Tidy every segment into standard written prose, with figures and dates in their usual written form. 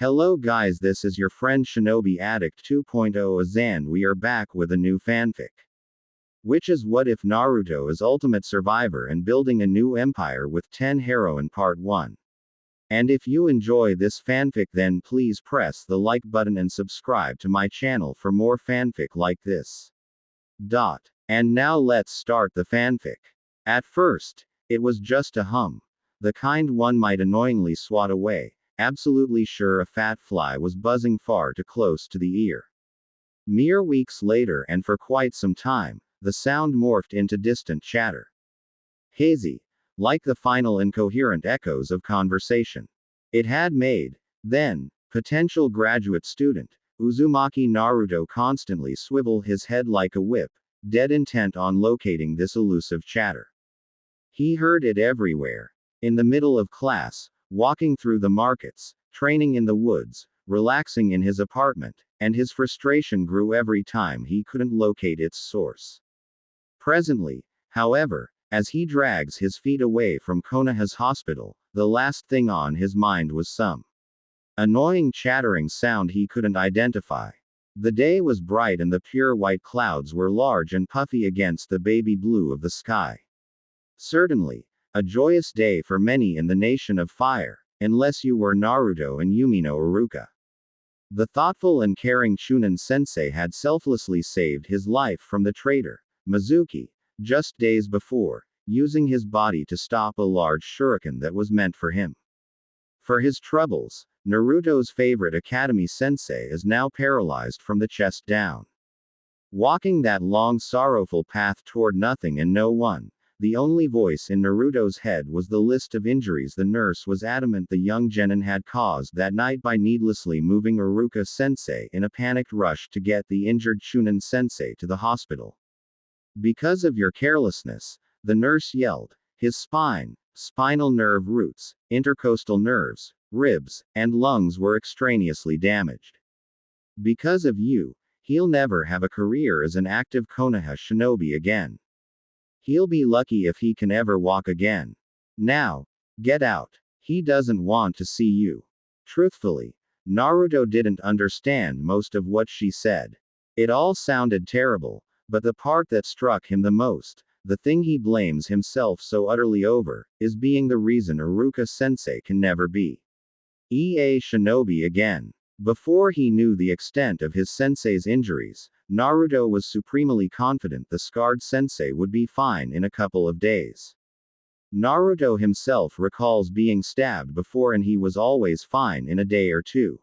Hello guys, this is your friend Shinobi Addict 2.0 Azan. We are back with a new fanfic. Which is what if Naruto is ultimate survivor and building a new empire with 10 Heroine Part 1. And if you enjoy this fanfic, then please press the like button and subscribe to my channel for more fanfic like this. And now let's start the fanfic. At first, it was just a hum. The kind one might annoyingly swat away, absolutely sure a fat fly was buzzing far too close to the ear. Mere weeks later, and for quite some time, the sound morphed into distant chatter. Hazy, like the final incoherent echoes of conversation. It had made, then, potential graduate student, Uzumaki Naruto constantly swivel his head like a whip, dead intent on locating this elusive chatter. He heard it everywhere. In the middle of class, walking through the markets, training in the woods, relaxing in his apartment, and his frustration grew every time he couldn't locate its source. Presently, however, as he drags his feet away from Konoha's hospital, the last thing on his mind was some annoying chattering sound he couldn't identify. The day was bright and the pure white clouds were large and puffy against the baby blue of the sky. Certainly, a joyous day for many in the Nation of Fire, unless you were Naruto and Yumino Iruka. The thoughtful and caring Chunin sensei had selflessly saved his life from the traitor, Mizuki, just days before, using his body to stop a large shuriken that was meant for him. For his troubles, Naruto's favorite academy sensei is now paralyzed from the chest down. Walking that long sorrowful path toward nothing and no one, the only voice in Naruto's head was the list of injuries the nurse was adamant the young genin had caused that night by needlessly moving Iruka sensei in a panicked rush to get the injured Chunin sensei to the hospital. Because of your carelessness, the nurse yelled, his spine, spinal nerve roots, intercostal nerves, ribs, and lungs were extraneously damaged. Because of you, he'll never have a career as an active Konoha shinobi again. He'll be lucky if he can ever walk again. Now, get out. He doesn't want to see you. Truthfully, Naruto didn't understand most of what she said. It all sounded terrible, but the part that struck him the most, the thing he blames himself so utterly over, is being the reason Iruka sensei can never be a shinobi again. Before he knew the extent of his sensei's injuries, Naruto was supremely confident the scarred sensei would be fine in a couple of days. Naruto himself recalls being stabbed before and he was always fine in a day or two.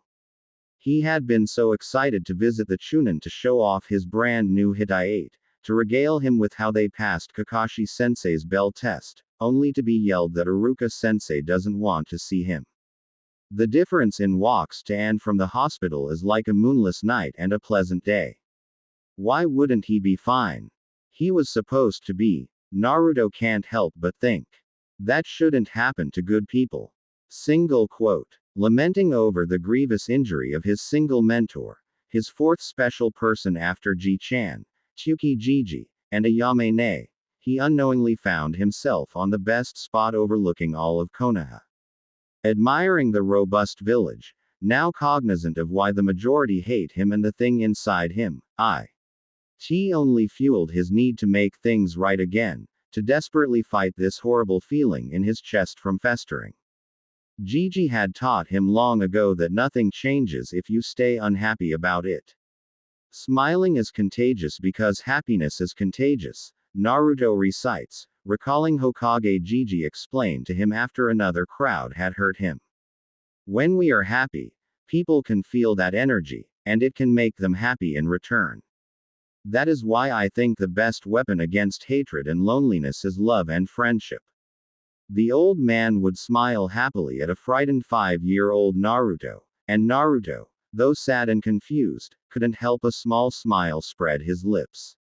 He had been so excited to visit the Chunin to show off his brand new Hitaiate, to regale him with how they passed Kakashi sensei's bell test, only to be yelled that Iruka sensei doesn't want to see him. The difference in walks to and from the hospital is like a moonless night and a pleasant day. Why wouldn't he be fine? He was supposed to be. Naruto can't help but think. That shouldn't happen to good people. Single quote. Lamenting over the grievous injury of his single mentor, his fourth special person after Ji-chan, Tsukiji, and Ayame, he unknowingly found himself on the best spot overlooking all of Konoha. Admiring the robust village, now cognizant of why the majority hate him and the thing inside him, He only fueled his need to make things right again, to desperately fight this horrible feeling in his chest from festering. Gigi had taught him long ago that nothing changes if you stay unhappy about it. Smiling is contagious because happiness is contagious, Naruto recites, recalling Hokage Gigi explained to him after another crowd had hurt him. When we are happy, people can feel that energy, and it can make them happy in return. That is why I think the best weapon against hatred and loneliness is love and friendship. The old man would smile happily at a frightened 5-year-old Naruto, and Naruto, though sad and confused, couldn't help a small smile spread his lips.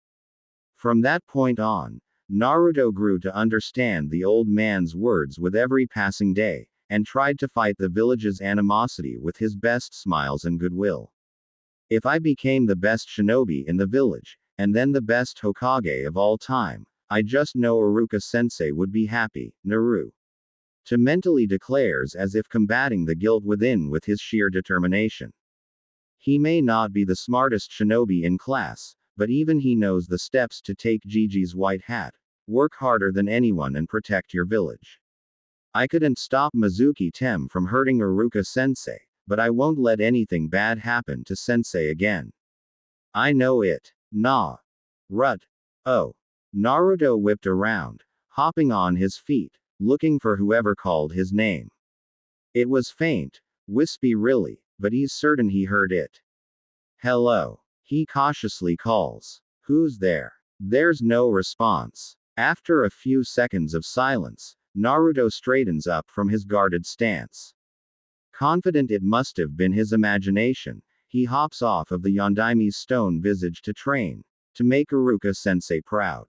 From that point on, Naruto grew to understand the old man's words with every passing day, and tried to fight the village's animosity with his best smiles and goodwill. If I became the best shinobi in the village, and then the best Hokage of all time, I just know Iruka sensei would be happy, Naru. To mentally declares as if combating the guilt within with his sheer determination. He may not be the smartest shinobi in class, but even he knows the steps to take Gigi's white hat. Work harder than anyone and protect your village. I couldn't stop Mizuki Tem from hurting Iruka-sensei, but I won't let anything bad happen to sensei again. I know it. Nah. Rut. Oh. Naruto whipped around, hopping on his feet, looking for whoever called his name. It was faint, wispy really, but he's certain he heard it. Hello. He cautiously calls. Who's there? There's no response. After a few seconds of silence, Naruto straightens up from his guarded stance. Confident it must have been his imagination, he hops off of the Yondaime's stone visage to train, to make Iruka-sensei proud.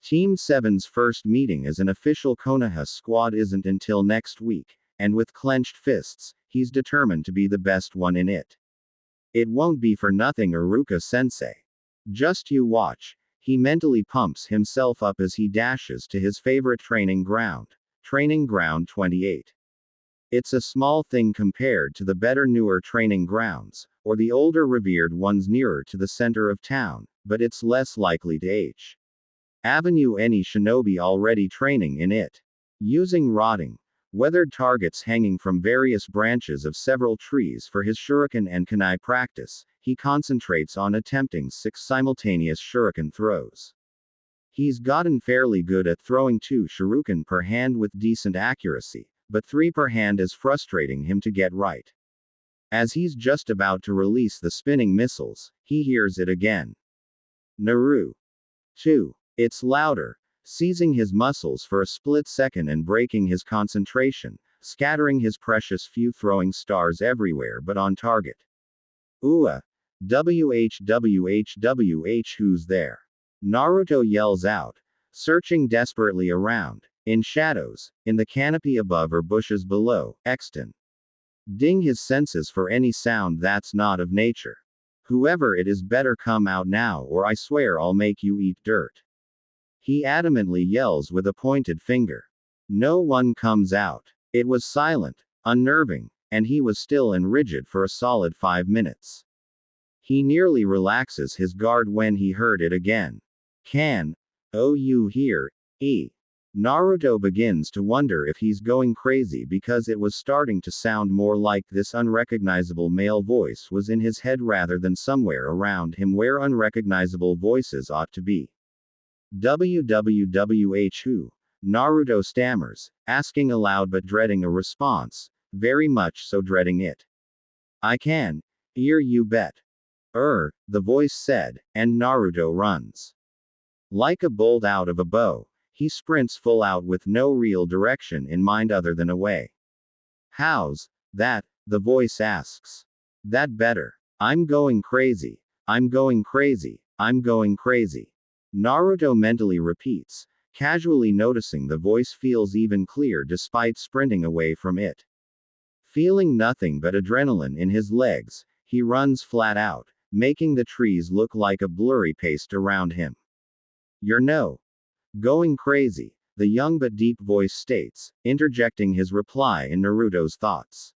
Team 7's first meeting as an official Konoha squad isn't until next week, and with clenched fists, he's determined to be the best one in it. It won't be for nothing Iruka-sensei. Just you watch. He mentally pumps himself up as he dashes to his favorite training ground, Training Ground 28. It's a small thing compared to the better newer training grounds, or the older revered ones nearer to the center of town, but it's less likely to Avenue any shinobi already training in it. Using rotting, weathered targets hanging from various branches of several trees for his shuriken and kunai practice, he concentrates on attempting 6 simultaneous shuriken throws. He's gotten fairly good at throwing 2 shuriken per hand with decent accuracy, but 3 per hand is frustrating him to get right. As he's just about to release the spinning missiles, he hears it again. Naru. 2. It's louder, seizing his muscles for a split second and breaking his concentration, scattering his precious few throwing stars everywhere but on target. Ooh. WH who's there? Naruto yells out, searching desperately around, in shadows, in the canopy above or bushes below, extant. Ding his senses for any sound that's not of nature. Whoever it is better come out now or I swear I'll make you eat dirt. He adamantly yells with a pointed finger. No one comes out. It was silent, unnerving, and he was still and rigid for a solid 5 minutes. He nearly relaxes his guard when he heard it again. You hear? Naruto begins to wonder if he's going crazy because it was starting to sound more like this unrecognizable male voice was in his head rather than somewhere around him where unrecognizable voices ought to be. WWWH who? Naruto stammers, asking aloud but dreading a response, very much so dreading it. I can. You bet. The voice said, and Naruto runs. Like a bolt out of a bow, he sprints full out with no real direction in mind other than away. How's that? The voice asks. That better. I'm going crazy. I'm going crazy. I'm going crazy. Naruto mentally repeats, casually noticing the voice feels even clear despite sprinting away from it. Feeling nothing but adrenaline in his legs, he runs flat out, making the trees look like a blurry paste around him. You're no going crazy, the young but deep voice states, interjecting his reply in Naruto's thoughts.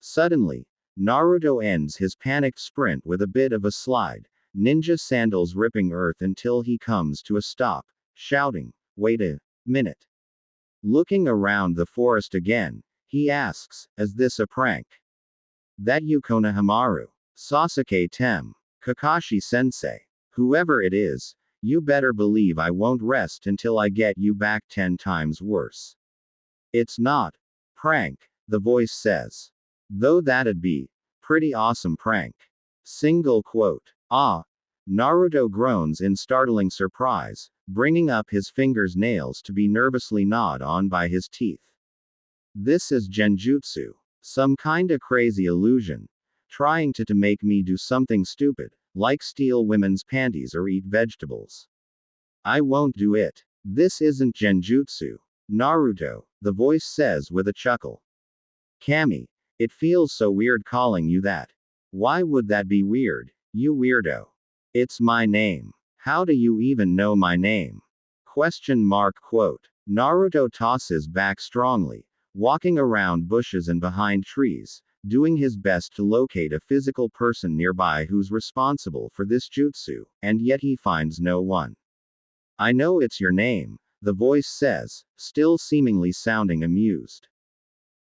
Suddenly, Naruto ends his panicked sprint with a bit of a slide, ninja sandals ripping earth until he comes to a stop, shouting, wait a minute. Looking around the forest again, he asks, is this a prank? That you Konohamaru? Sasuke Tem? Kakashi Sensei? Whoever it is, you better believe I won't rest until I get you back 10 times worse. It's not prank, the voice says. Though that'd be pretty awesome prank. Single quote. Naruto groans in startling surprise, bringing up his fingers' nails to be nervously gnawed on by his teeth. This is genjutsu. Some kinda crazy illusion. Trying to make me do something stupid, like steal women's panties or eat vegetables. I won't do it. This isn't genjutsu. Naruto, the voice says with a chuckle. Kami, it feels so weird calling you that. Why would that be weird, you weirdo? It's my name. How do you even know my name? Question mark quote. Naruto tosses back strongly, walking around bushes and behind trees, doing his best to locate a physical person nearby who's responsible for this jutsu, and yet he finds no one. I know it's your name, the voice says, still seemingly sounding amused.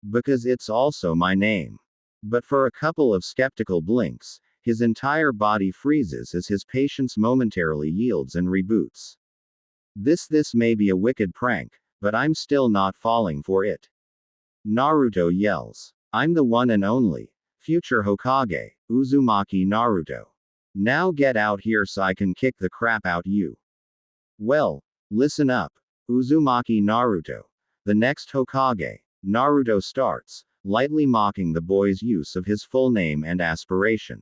Because it's also my name. But for a couple of skeptical blinks, his entire body freezes as his patience momentarily yields and reboots. This may be a wicked prank, but I'm still not falling for it. Naruto yells. I'm the one and only, future Hokage, Uzumaki Naruto. Now get out here so I can kick the crap out you. Well, listen up, Uzumaki Naruto. The next Hokage, Naruto starts, lightly mocking the boy's use of his full name and aspiration.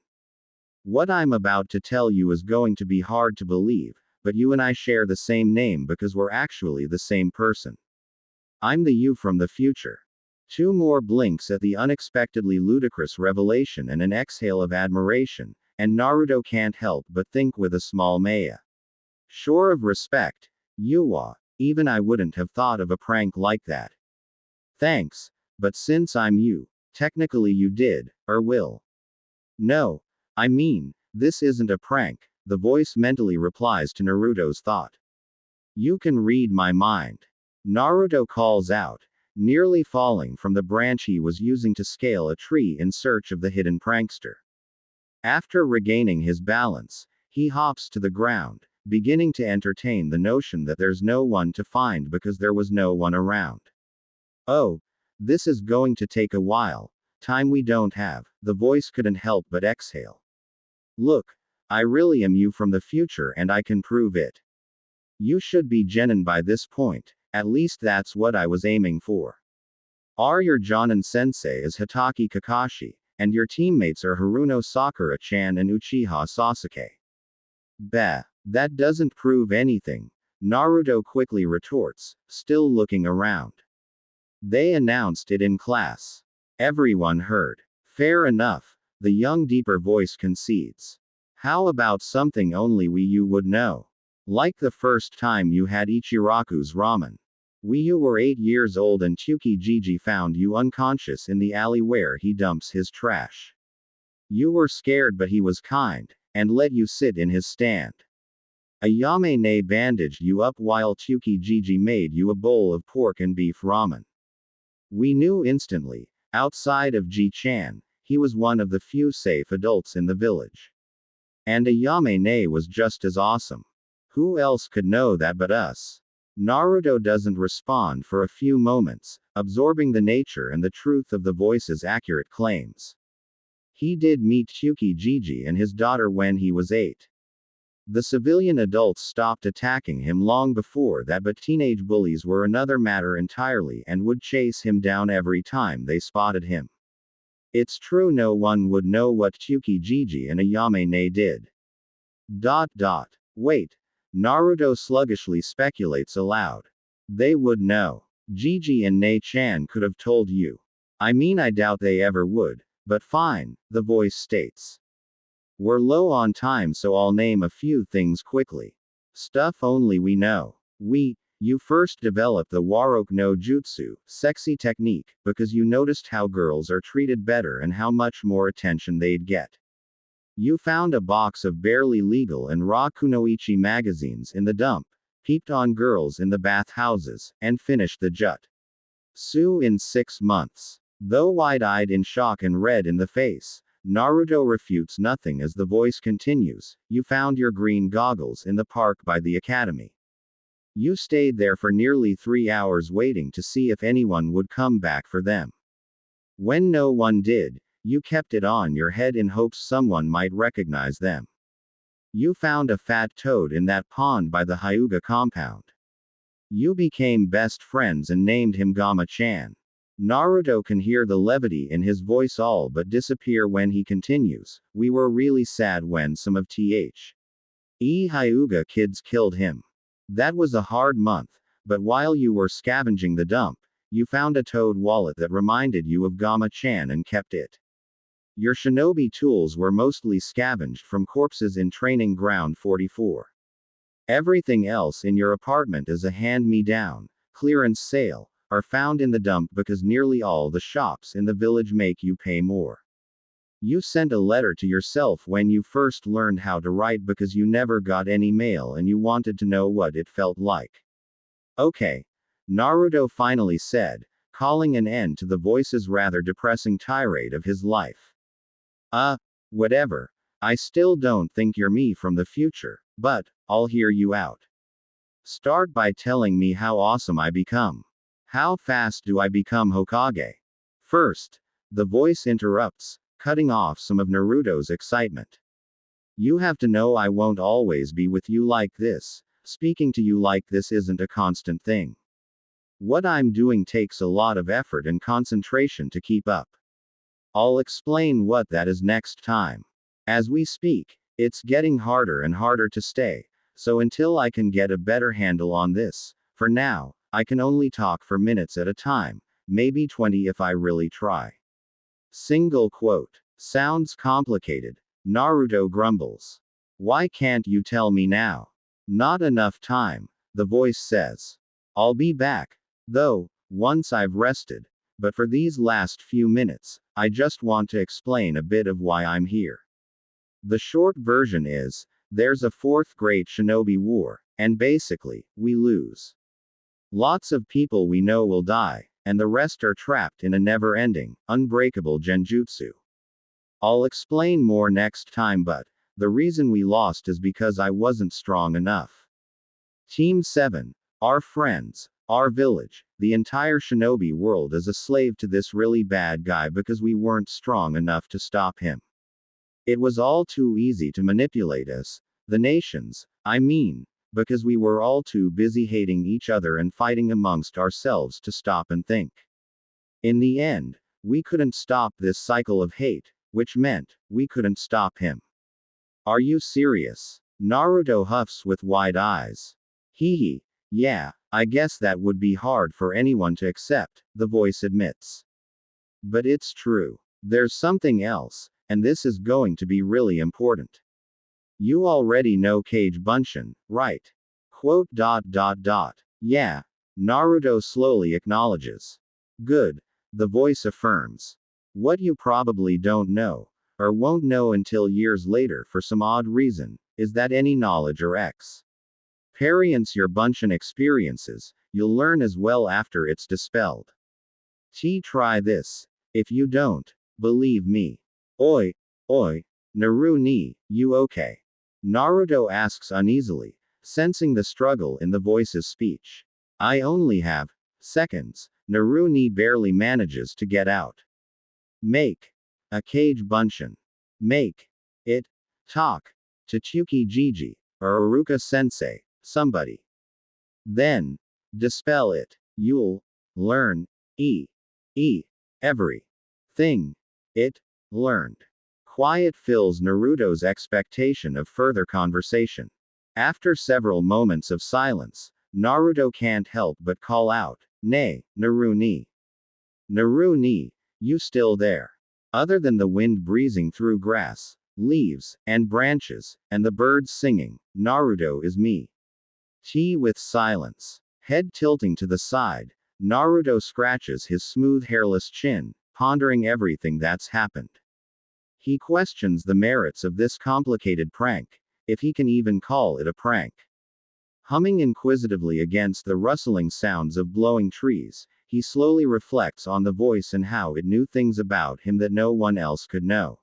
What I'm about to tell you is going to be hard to believe, but you and I share the same name because we're actually the same person. I'm the you from the future. 2 more blinks at the unexpectedly ludicrous revelation and an exhale of admiration, and Naruto can't help but think with a small Maya. Sure of respect, Yuwa, even I wouldn't have thought of a prank like that. Thanks, but since I'm you, technically you did, or will. No, I mean, this isn't a prank, the voice mentally replies to Naruto's thought. You can read my mind. Naruto calls out, nearly falling from the branch he was using to scale a tree in search of the hidden prankster. After regaining his balance, he hops to the ground, beginning to entertain the notion that there's no one to find because there was no one around. Oh, this is going to take a while, time we don't have, the voice couldn't help but exhale. Look, I really am you from the future and I can prove it. You should be genin by this point, at least that's what I was aiming for. Your Jonin sensei is Hitaki Kakashi, and your teammates are Haruno Sakura-chan and Uchiha Sasuke. Bah, that doesn't prove anything, Naruto quickly retorts, still looking around. They announced it in class. Everyone heard. Fair enough, the young deeper voice concedes. How about something only you would know? Like the first time you had Ichiraku's ramen. You were 8 years old and Tsukijiji found you unconscious in the alley where he dumps his trash. You were scared but he was kind, and let you sit in his stand. Ayame bandaged you up while Tsukijiji made you a bowl of pork and beef ramen. We knew instantly, outside of Ji-chan, he was one of the few safe adults in the village. And Ayame was just as awesome. Who else could know that but us? Naruto doesn't respond for a few moments, absorbing the nature and the truth of the voice's accurate claims. He did meet Tsukijiji and his daughter when he was 8. The civilian adults stopped attacking him long before that, but teenage bullies were another matter entirely and would chase him down every time they spotted him. It's true no one would know what Tsukijiji and Ayame did. Wait. Naruto sluggishly speculates aloud. They would know. Gigi and Nei-chan could have told you. I mean, I doubt they ever would, but fine, the voice states. We're low on time, so I'll name a few things quickly. Stuff only we know. You first developed the Waroku no Jutsu, sexy technique, because you noticed how girls are treated better and how much more attention they'd get. You found a box of barely legal and raw kunoichi magazines in the dump, peeped on girls in the bathhouses, and finished the jutsu in 6 months. Though wide-eyed in shock and red in the face, Naruto refutes nothing as the voice continues. You found your green goggles in the park by the academy. You stayed there for nearly 3 hours waiting to see if anyone would come back for them. When no one did, you kept it on your head in hopes someone might recognize them. You found a fat toad in that pond by the Hyuga compound. You became best friends and named him Gama-chan. Naruto can hear the levity in his voice all but disappear when he continues. We were really sad when some of Hyuga kids killed him. That was a hard month, but while you were scavenging the dump, you found a toad wallet that reminded you of Gama-chan and kept it. Your shinobi tools were mostly scavenged from corpses in Training Ground 44. Everything else in your apartment is a hand-me-down, clearance sale, are found in the dump because nearly all the shops in the village make you pay more. You sent a letter to yourself when you first learned how to write because you never got any mail and you wanted to know what it felt like. Okay. Naruto finally said, calling an end to the voice's rather depressing tirade of his life. Whatever. I still don't think you're me from the future, but I'll hear you out. Start by telling me how awesome I become. How fast do I become Hokage? First, the voice interrupts, cutting off some of Naruto's excitement. You have to know I won't always be with you like this. Speaking to you like this isn't a constant thing. What I'm doing takes a lot of effort and concentration to keep up. I'll explain what that is next time. As we speak, it's getting harder and harder to stay, so until I can get a better handle on this, for now, I can only talk for minutes at a time, maybe 20 if I really try. Single quote. Sounds complicated. Naruto grumbles. Why can't you tell me now? Not enough time, the voice says. I'll be back, though, once I've rested, but for these last few minutes, I just want to explain a bit of why I'm here. The short version is, there's a fourth great shinobi war, and basically, we lose. Lots of people we know will die, and the rest are trapped in a never-ending, unbreakable genjutsu. I'll explain more next time, but the reason we lost is because I wasn't strong enough. Team 7, our friends, our village, the entire shinobi world is a slave to this really bad guy because we weren't strong enough to stop him. It was all too easy to manipulate us, the nations, I mean, because we were all too busy hating each other and fighting amongst ourselves to stop and think. In the end, we couldn't stop this cycle of hate, which meant, we couldn't stop him. Are you serious? Naruto huffs with wide eyes. Hee, yeah, I guess that would be hard for anyone to accept, the voice admits. But it's true. There's something else, and this is going to be really important. You already know Kage Bunshin, right? Quote. Yeah. Naruto slowly acknowledges. Good. The voice affirms. What you probably don't know, or won't know until years later for some odd reason, is that any knowledge or experience your Bunshin experiences, you'll learn as well after it's dispelled. Try this. If you don't believe me. Oi, Naru ni, you okay? Naruto asks uneasily, sensing the struggle in the voice's speech. I only have seconds. Naru ni barely manages to get out. Make a Kage Bunshin. Make it talk to Chuki Jiji, or Aruka Sensei, somebody. Then dispel it. You'll learn every thing it learned. Quiet fills Naruto's expectation of further conversation. After several moments of silence, Naruto can't help but call out, Nay, Naru ni. Naru ni, you still there? Other than the wind breezing through grass, leaves, and branches, and the birds singing, Naruto is me. With silence. Head tilting to the side, Naruto scratches his smooth hairless chin, pondering everything that's happened. He questions the merits of this complicated prank, if he can even call it a prank. Humming inquisitively against the rustling sounds of blowing trees, he slowly reflects on the voice and how it knew things about him that no one else could know.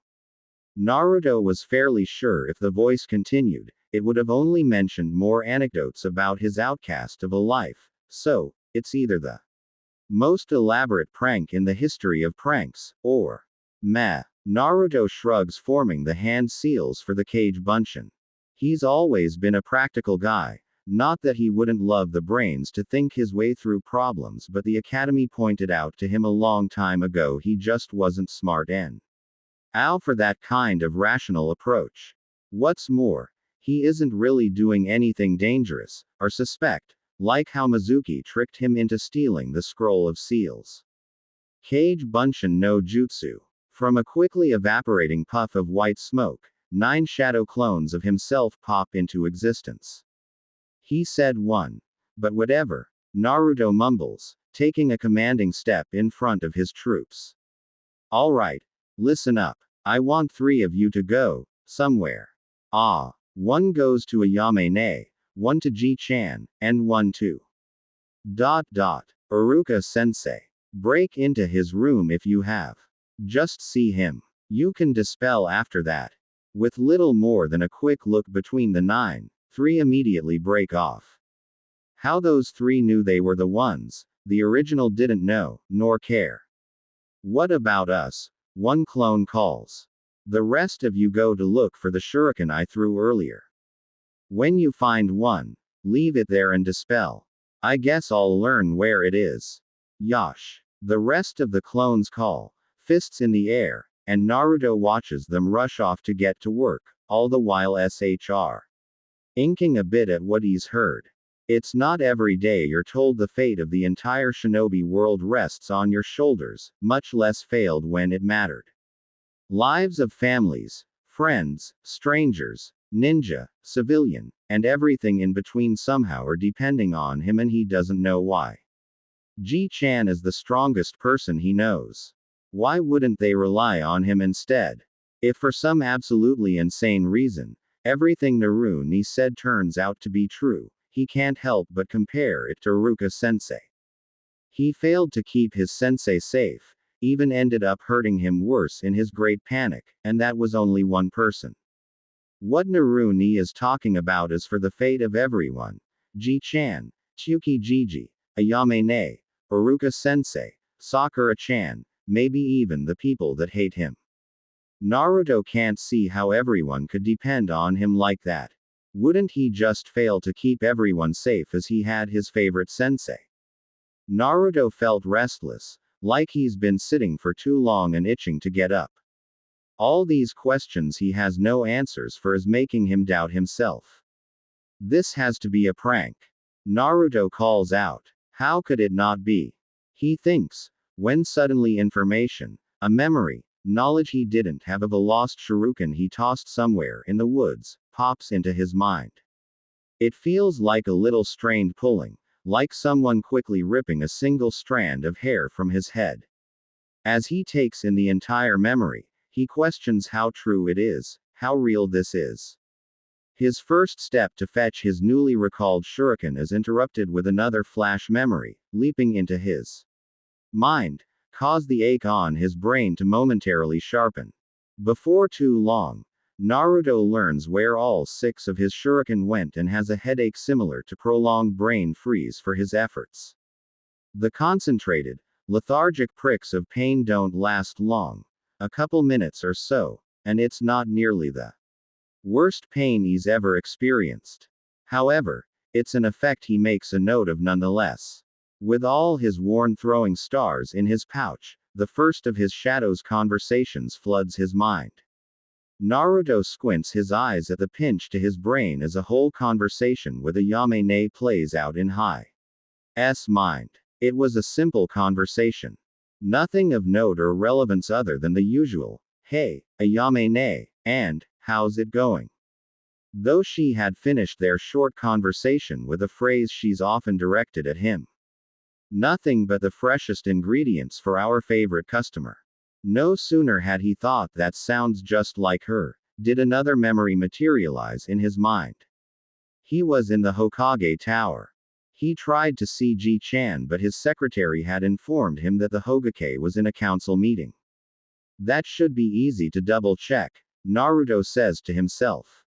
Naruto was fairly sure if the voice continued, it would have only mentioned more anecdotes about his outcast of a life, so, it's either the most elaborate prank in the history of pranks, or meh. Naruto shrugs, forming the hand seals for the Kage Bunshin. He's always been a practical guy, not that he wouldn't love the brains to think his way through problems, but the academy pointed out to him a long time ago he just wasn't smart enough for that kind of rational approach. What's more, he isn't really doing anything dangerous, or suspect, like how Mizuki tricked him into stealing the scroll of seals. Kage Bunshin no Jutsu. From a quickly evaporating puff of white smoke, 9 shadow clones of himself pop into existence. He said one. But whatever. Naruto mumbles, taking a commanding step in front of his troops. All right, listen up. I want 3 of you to go, somewhere. Ah. 1 goes to Ayame, 1 to Ji-chan, and 1 to. Uruka sensei. Break into his room if you have. Just see him. You can dispel after that. With little more than a quick look between the 9, 3 immediately break off. How those 3 knew they were the ones, the original didn't know, nor care. What about us? 1 clone calls. The rest of you go to look for the shuriken I threw earlier. When you find one, leave it there and dispel. I guess I'll learn where it is. Yosh. The rest of the clones call, fists in the air, and Naruto watches them rush off to get to work, all the while SHR. Inking a bit at what he's heard. It's not every day you're told the fate of the entire shinobi world rests on your shoulders, much less failed when it mattered. Lives of families, friends, strangers, ninja, civilian, and everything in between somehow are depending on him and he doesn't know why. Ji-chan is the strongest person he knows. Why wouldn't they rely on him instead? If for some absolutely insane reason, everything Naruni said turns out to be true, he can't help but compare it to Uruka sensei. He failed to keep his sensei safe, even ended up hurting him worse in his great panic, and that was only one person. What Naruni is talking about is for the fate of everyone. Ji-chan, Tsukiji, Ayame, Uruka sensei, Sakura-chan, maybe even the people that hate him. Naruto can't see how everyone could depend on him like that. Wouldn't he just fail to keep everyone safe as he had his favorite sensei? Naruto felt restless, like he's been sitting for too long and itching to get up. All these questions he has no answers for is making him doubt himself. This has to be a prank. Naruto calls out. How could it not be? He thinks, when suddenly information, a memory, knowledge he didn't have of a lost shuriken he tossed somewhere in the woods, pops into his mind. It feels like a little strained pulling, like someone quickly ripping a single strand of hair from his head. As he takes in the entire memory, he questions how true it is, how real this is. His first step to fetch his newly recalled shuriken is interrupted with another flash memory, leaping into his mind, cause the ache on his brain to momentarily sharpen. Before too long, Naruto learns where all 6 of his shuriken went and has a headache similar to prolonged brain freeze for his efforts. The concentrated, lethargic pricks of pain don't last long, a couple minutes or so, and it's not nearly the worst pain he's ever experienced. However, it's an effect he makes a note of nonetheless. With all his worn throwing stars in his pouch, the first of his shadow's conversations floods his mind. Naruto squints his eyes at the pinch to his brain as a whole conversation with Ayame plays out in Hi's mind. It was a simple conversation. Nothing of note or relevance other than the usual, "Hey, Ayame, and, how's it going?" Though she had finished their short conversation with a phrase she's often directed at him. Nothing but the freshest ingredients for our favorite customer. No sooner had he thought that sounds just like her, did another memory materialize in his mind. He was in the Hokage Tower. He tried to see Ji-chan but his secretary had informed him that the Hokage was in a council meeting. That should be easy to double check, Naruto says to himself.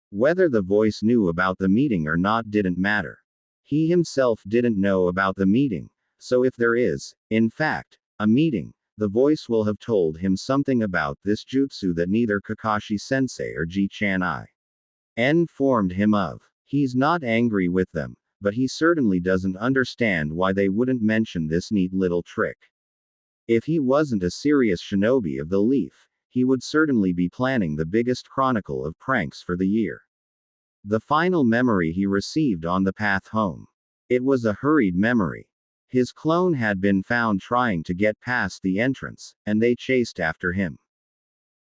Whether the voice knew about the meeting or not didn't matter. He himself didn't know about the meeting, so if there is, in fact, a meeting, the voice will have told him something about this jutsu that neither Kakashi-sensei or Ji-chan informed him of. He's not angry with them, but he certainly doesn't understand why they wouldn't mention this neat little trick. If he wasn't a serious shinobi of the leaf, he would certainly be planning the biggest chronicle of pranks for the year. The final memory he received on the path home. It was a hurried memory. His clone had been found trying to get past the entrance, and they chased after him.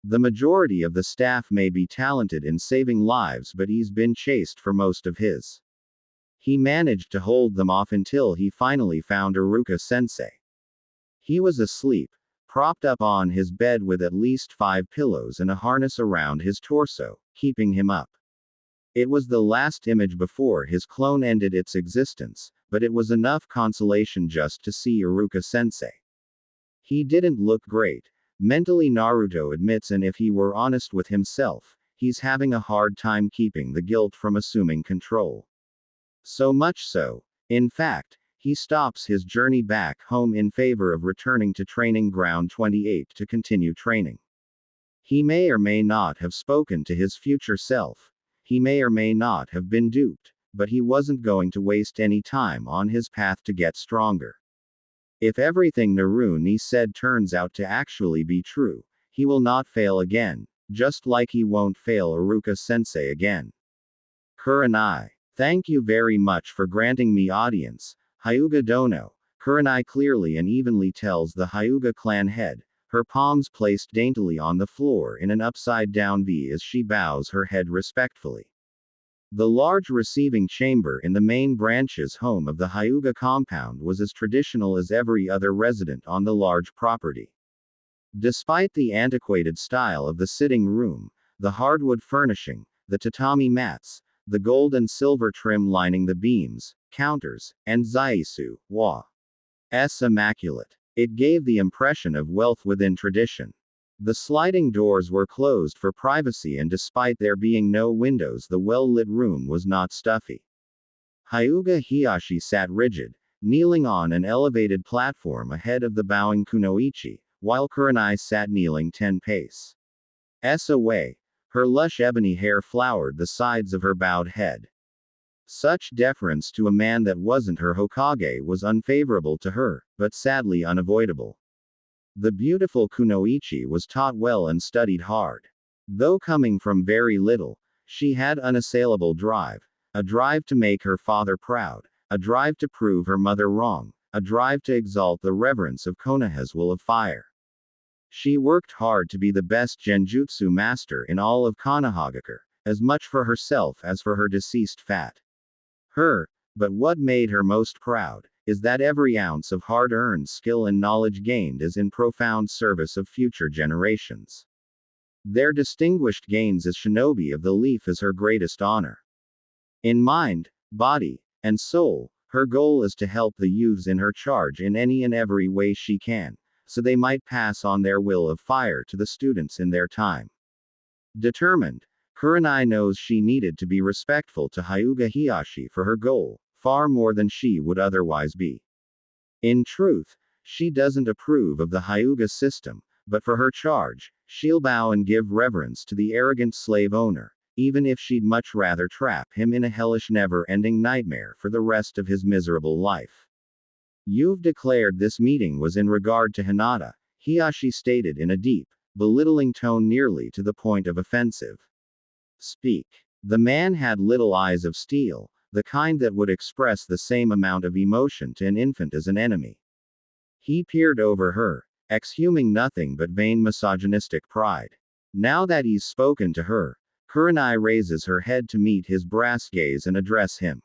The majority of the staff may be talented in saving lives, but he's been chased for most of his. He managed to hold them off until he finally found Iruka-sensei. He was asleep, propped up on his bed with at least 5 pillows and a harness around his torso, keeping him up. It was the last image before his clone ended its existence, but it was enough consolation just to see Iruka-sensei. He didn't look great. Mentally, Naruto admits, and if he were honest with himself, he's having a hard time keeping the guilt from assuming control. So much so, in fact, he stops his journey back home in favor of returning to Training Ground 28 to continue training. He may or may not have spoken to his future self. He may or may not have been duped, but he wasn't going to waste any time on his path to get stronger. If everything Naruni said turns out to actually be true, he will not fail again, just like he won't fail Iruka-sensei again. Kurenai. Thank you very much for granting me audience, Hyuga Dono. Kurenai clearly and evenly tells the Hyuga clan head, her palms placed daintily on the floor in an upside-down V as she bows her head respectfully. The large receiving chamber in the main branch's home of the Hyuga compound was as traditional as every other resident on the large property. Despite the antiquated style of the sitting room, the hardwood furnishing, the tatami mats, the gold and silver trim lining the beams, counters, and zaisu, was immaculate. It gave the impression of wealth within tradition. The sliding doors were closed for privacy, and despite there being no windows, the well-lit room was not stuffy. Hyuga Hiyashi sat rigid, kneeling on an elevated platform ahead of the bowing kunoichi, while Kurenai sat kneeling 10 paces away. Her lush ebony hair flowered the sides of her bowed head. Such deference to a man that wasn't her Hokage was unfavorable to her, but sadly unavoidable. The beautiful kunoichi was taught well and studied hard. Though coming from very little, she had unassailable drive. A drive to make her father proud, a drive to prove her mother wrong, a drive to exalt the reverence of Konoha's will of fire. She worked hard to be the best genjutsu master in all of Konohagakure, as much for herself as for her deceased fat. But what made her most proud is that every ounce of hard-earned skill and knowledge gained is in profound service of future generations. Their distinguished gains as shinobi of the leaf is her greatest honor. In mind, body, and soul, her goal is to help the youths in her charge in any and every way she can, so they might pass on their will of fire to the students in their time. Determined, Kurenai knows she needed to be respectful to Hyuga Hiyashi for her goal, far more than she would otherwise be. In truth, she doesn't approve of the Hyuga system, but for her charge, she'll bow and give reverence to the arrogant slave owner, even if she'd much rather trap him in a hellish never-ending nightmare for the rest of his miserable life. You've declared this meeting was in regard to Hinata, Hiyashi stated in a deep, belittling tone nearly to the point of offensive. Speak. The man had little eyes of steel, the kind that would express the same amount of emotion to an infant as an enemy. He peered over her, exhuming nothing but vain misogynistic pride. Now that he's spoken to her, Kurenai raises her head to meet his brass gaze and address him.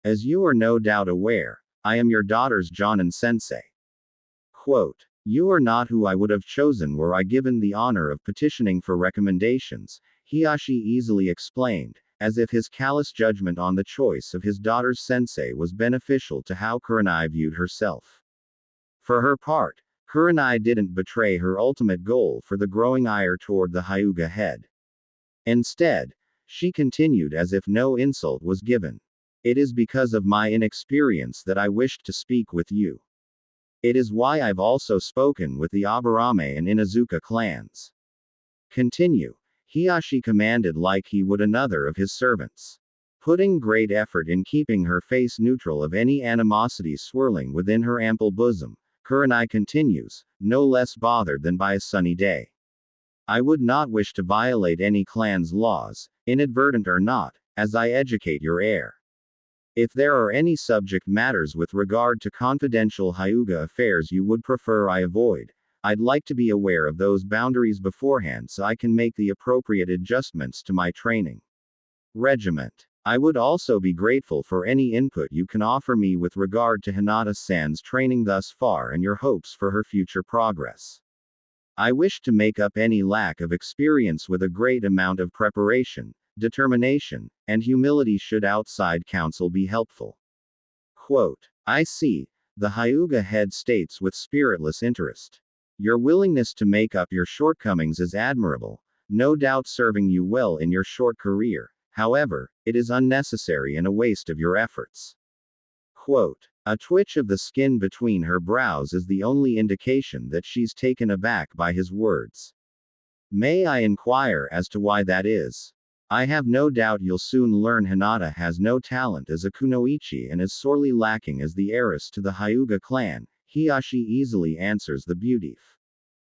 As you are no doubt aware, I am your daughter's Jonin sensei. Quote, you are not who I would have chosen were I given the honor of petitioning for recommendations, Hiyashi easily explained, as if his callous judgment on the choice of his daughter's sensei was beneficial to how Kurenai viewed herself. For her part, Kurenai didn't betray her ultimate goal for the growing ire toward the Hyuga head. Instead, she continued as if no insult was given. It is because of my inexperience that I wished to speak with you. It is why I've also spoken with the Aburame and Inazuka clans. Continue, Hiyashi commanded like he would another of his servants. Putting great effort in keeping her face neutral of any animosity swirling within her ample bosom, Kurenai continues, no less bothered than by a sunny day. I would not wish to violate any clan's laws, inadvertent or not, as I educate your heir. If there are any subject matters with regard to confidential Hyuga affairs you would prefer I avoid, I'd like to be aware of those boundaries beforehand so I can make the appropriate adjustments to my training regiment. I would also be grateful for any input you can offer me with regard to Hinata-san's training thus far and your hopes for her future progress. I wish to make up any lack of experience with a great amount of preparation, determination, and humility should outside counsel be helpful. Quote, I see, the Hyuga head states with spiritless interest. Your willingness to make up your shortcomings is admirable, no doubt serving you well in your short career. However, it is unnecessary and a waste of your efforts. Quote, a twitch of the skin between her brows is the only indication that she's taken aback by his words. May I inquire as to why that is? I have no doubt you'll soon learn Hinata has no talent as a kunoichi and is sorely lacking as the heiress to the Hyuga clan. Hiyashi easily answers the beautif.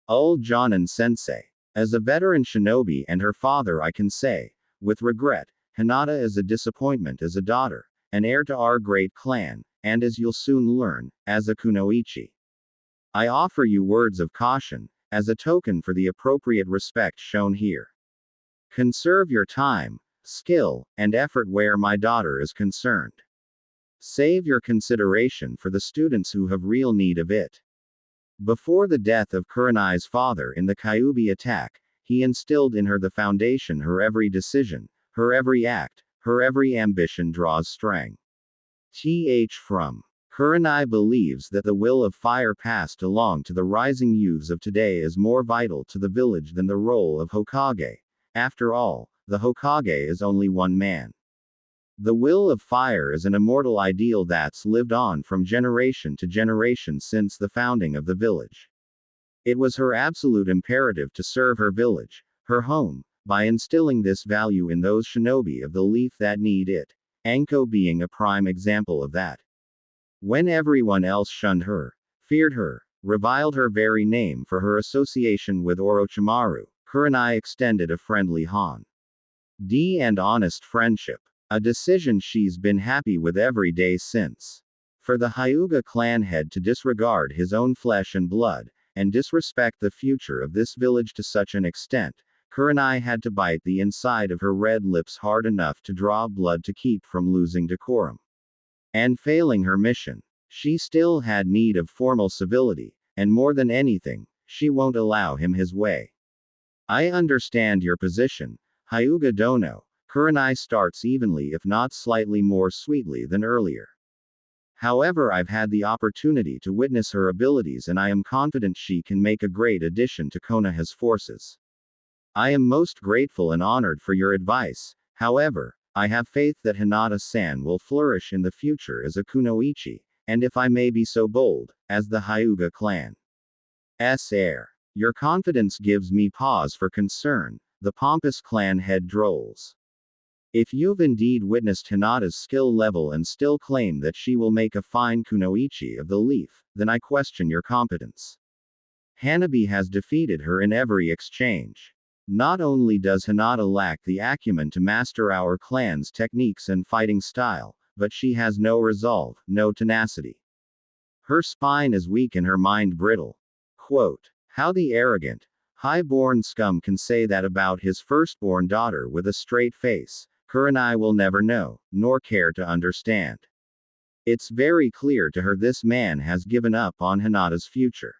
Jonin sensei. As a veteran shinobi and her father, I can say, with regret, Hinata is a disappointment as a daughter, an heir to our great clan, and as you'll soon learn, as a kunoichi. I offer you words of caution, as a token for the appropriate respect shown here. Conserve your time, skill, and effort where my daughter is concerned. Save your consideration for the students who have real need of it. Before the death of Kurenai's father in the Kyuubi attack, he instilled in her the foundation her every decision, her every act, her every ambition draws strength. From Kurenai believes that the will of fire passed along to the rising youths of today is more vital to the village than the role of Hokage. After all, the Hokage is only one man. The will of fire is an immortal ideal that's lived on from generation to generation since the founding of the village. It was her absolute imperative to serve her village, her home, by instilling this value in those shinobi of the leaf that need it, Anko being a prime example of that. When everyone else shunned her, feared her, reviled her very name for her association with Orochimaru, Kurenai extended a friendly hand and honest friendship. A decision she's been happy with every day since. For the Hyuga clan head to disregard his own flesh and blood, and disrespect the future of this village to such an extent, Kurenai had to bite the inside of her red lips hard enough to draw blood to keep from losing decorum. And failing her mission, she still had need of formal civility, and more than anything, she won't allow him his way. I understand your position, Hyuga Dono. Kurenai starts evenly if not slightly more sweetly than earlier. However, I've had the opportunity to witness her abilities and I am confident she can make a great addition to Konoha's forces. I am most grateful and honored for your advice. However, I have faith that Hinata-san will flourish in the future as a kunoichi, and if I may be so bold, as the Hyuga clan's heir. Your confidence gives me pause for concern, the pompous clan head drolls. If you've indeed witnessed Hinata's skill level and still claim that she will make a fine kunoichi of the leaf, then I question your competence. Hanabi has defeated her in every exchange. Not only does Hinata lack the acumen to master our clan's techniques and fighting style, but she has no resolve, no tenacity. Her spine is weak and her mind brittle. Quote, how the arrogant, high-born scum can say that about his firstborn daughter with a straight face, Kurenai will never know, nor care to understand. It's very clear to her this man has given up on Hinata's future.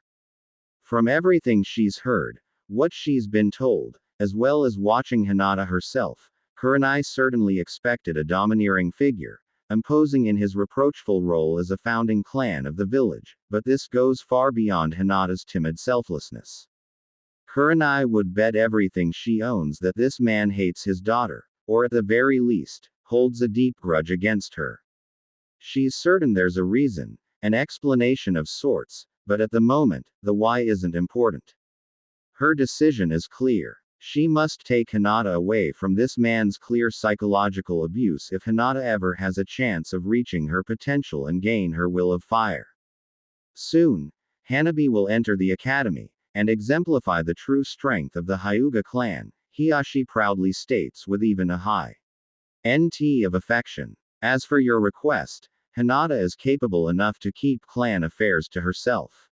From everything she's heard, what she's been told, as well as watching Hinata herself, Kurenai certainly expected a domineering figure, imposing in his reproachful role as a founding clan of the village, but this goes far beyond Hinata's timid selflessness. Kurenai would bet everything she owns that this man hates his daughter, or at the very least, holds a deep grudge against her. She's certain there's a reason, an explanation of sorts, but at the moment, the why isn't important. Her decision is clear. She must take Hinata away from this man's clear psychological abuse if Hinata ever has a chance of reaching her potential and gain her will of fire. Soon, Hanabi will enter the academy, and exemplify the true strength of the Hyuga clan, Hiyashi proudly states with even a high NT of affection. As for your request, Hinata is capable enough to keep clan affairs to herself.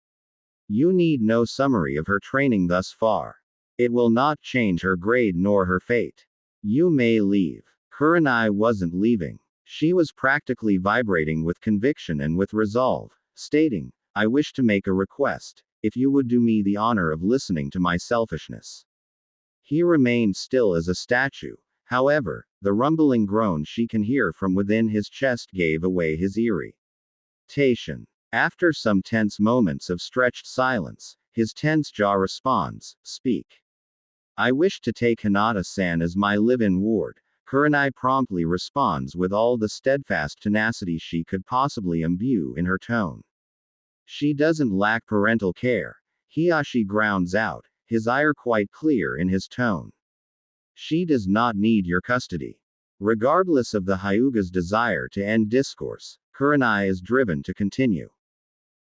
You need no summary of her training thus far. It will not change her grade nor her fate. You may leave. Kurenai wasn't leaving. She was practically vibrating with conviction and with resolve, stating, "I wish to make a request, if you would do me the honor of listening to my selfishness." He remained still as a statue. However, the rumbling groan she can hear from within his chest gave away his irritation. After some tense moments of stretched silence, his tense jaw responds, "Speak." "I wish to take Hinata-san as my live-in ward." Kurenai promptly responds with all the steadfast tenacity she could possibly imbue in her tone. She doesn't lack parental care. Hiyashi grounds out, his ire quite clear in his tone. She does not need your custody. Regardless of the Hyuga's desire to end discourse, Kurenai is driven to continue.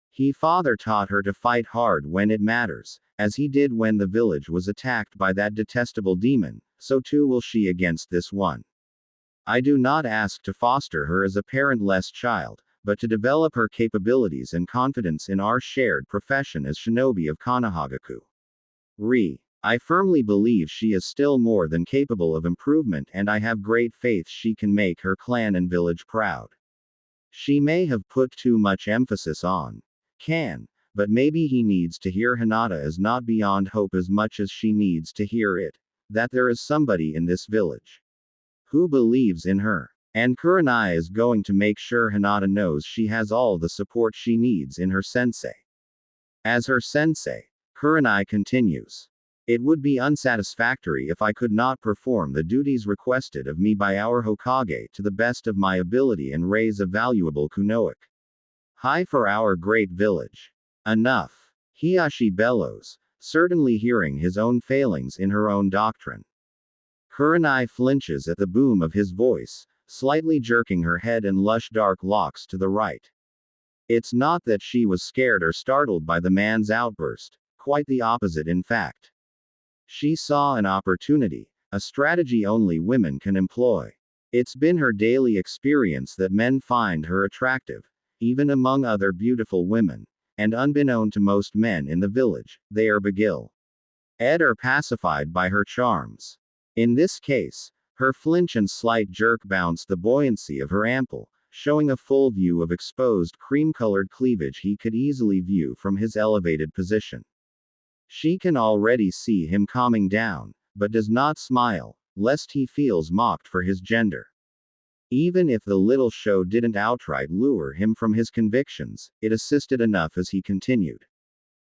He father taught her to fight hard when it matters, as he did when the village was attacked by that detestable demon, so too will she against this one. I do not ask to foster her as a parentless child, but to develop her capabilities and confidence in our shared profession as shinobi of Konohagaku. I firmly believe she is still more than capable of improvement, and I have great faith she can make her clan and village proud. She may have put too much emphasis on can, but maybe he needs to hear Hinata is not beyond hope as much as she needs to hear it, that there is somebody in this village who believes in her. And Kurenai is going to make sure Hinata knows she has all the support she needs in her sensei. As her sensei, Kurenai continues. It would be unsatisfactory if I could not perform the duties requested of me by our Hokage to the best of my ability and raise a valuable kunoic high for our great village. Enough. Hiyashi bellows, certainly hearing his own failings in her own doctrine. Kurenai flinches at the boom of his voice, slightly jerking her head and lush dark locks to the right. It's not that she was scared or startled by the man's outburst, quite the opposite in fact. She saw an opportunity, a strategy only women can employ. It's been her daily experience that men find her attractive, even among other beautiful women, and unbeknown to most men in the village, they are beguiled or pacified by her charms. In this case, her flinch and slight jerk bounced the buoyancy of her ample, showing a full view of exposed cream-colored cleavage he could easily view from his elevated position. She can already see him calming down, but does not smile, lest he feels mocked for his gender. Even if the little show didn't outright lure him from his convictions, it assisted enough as he continued.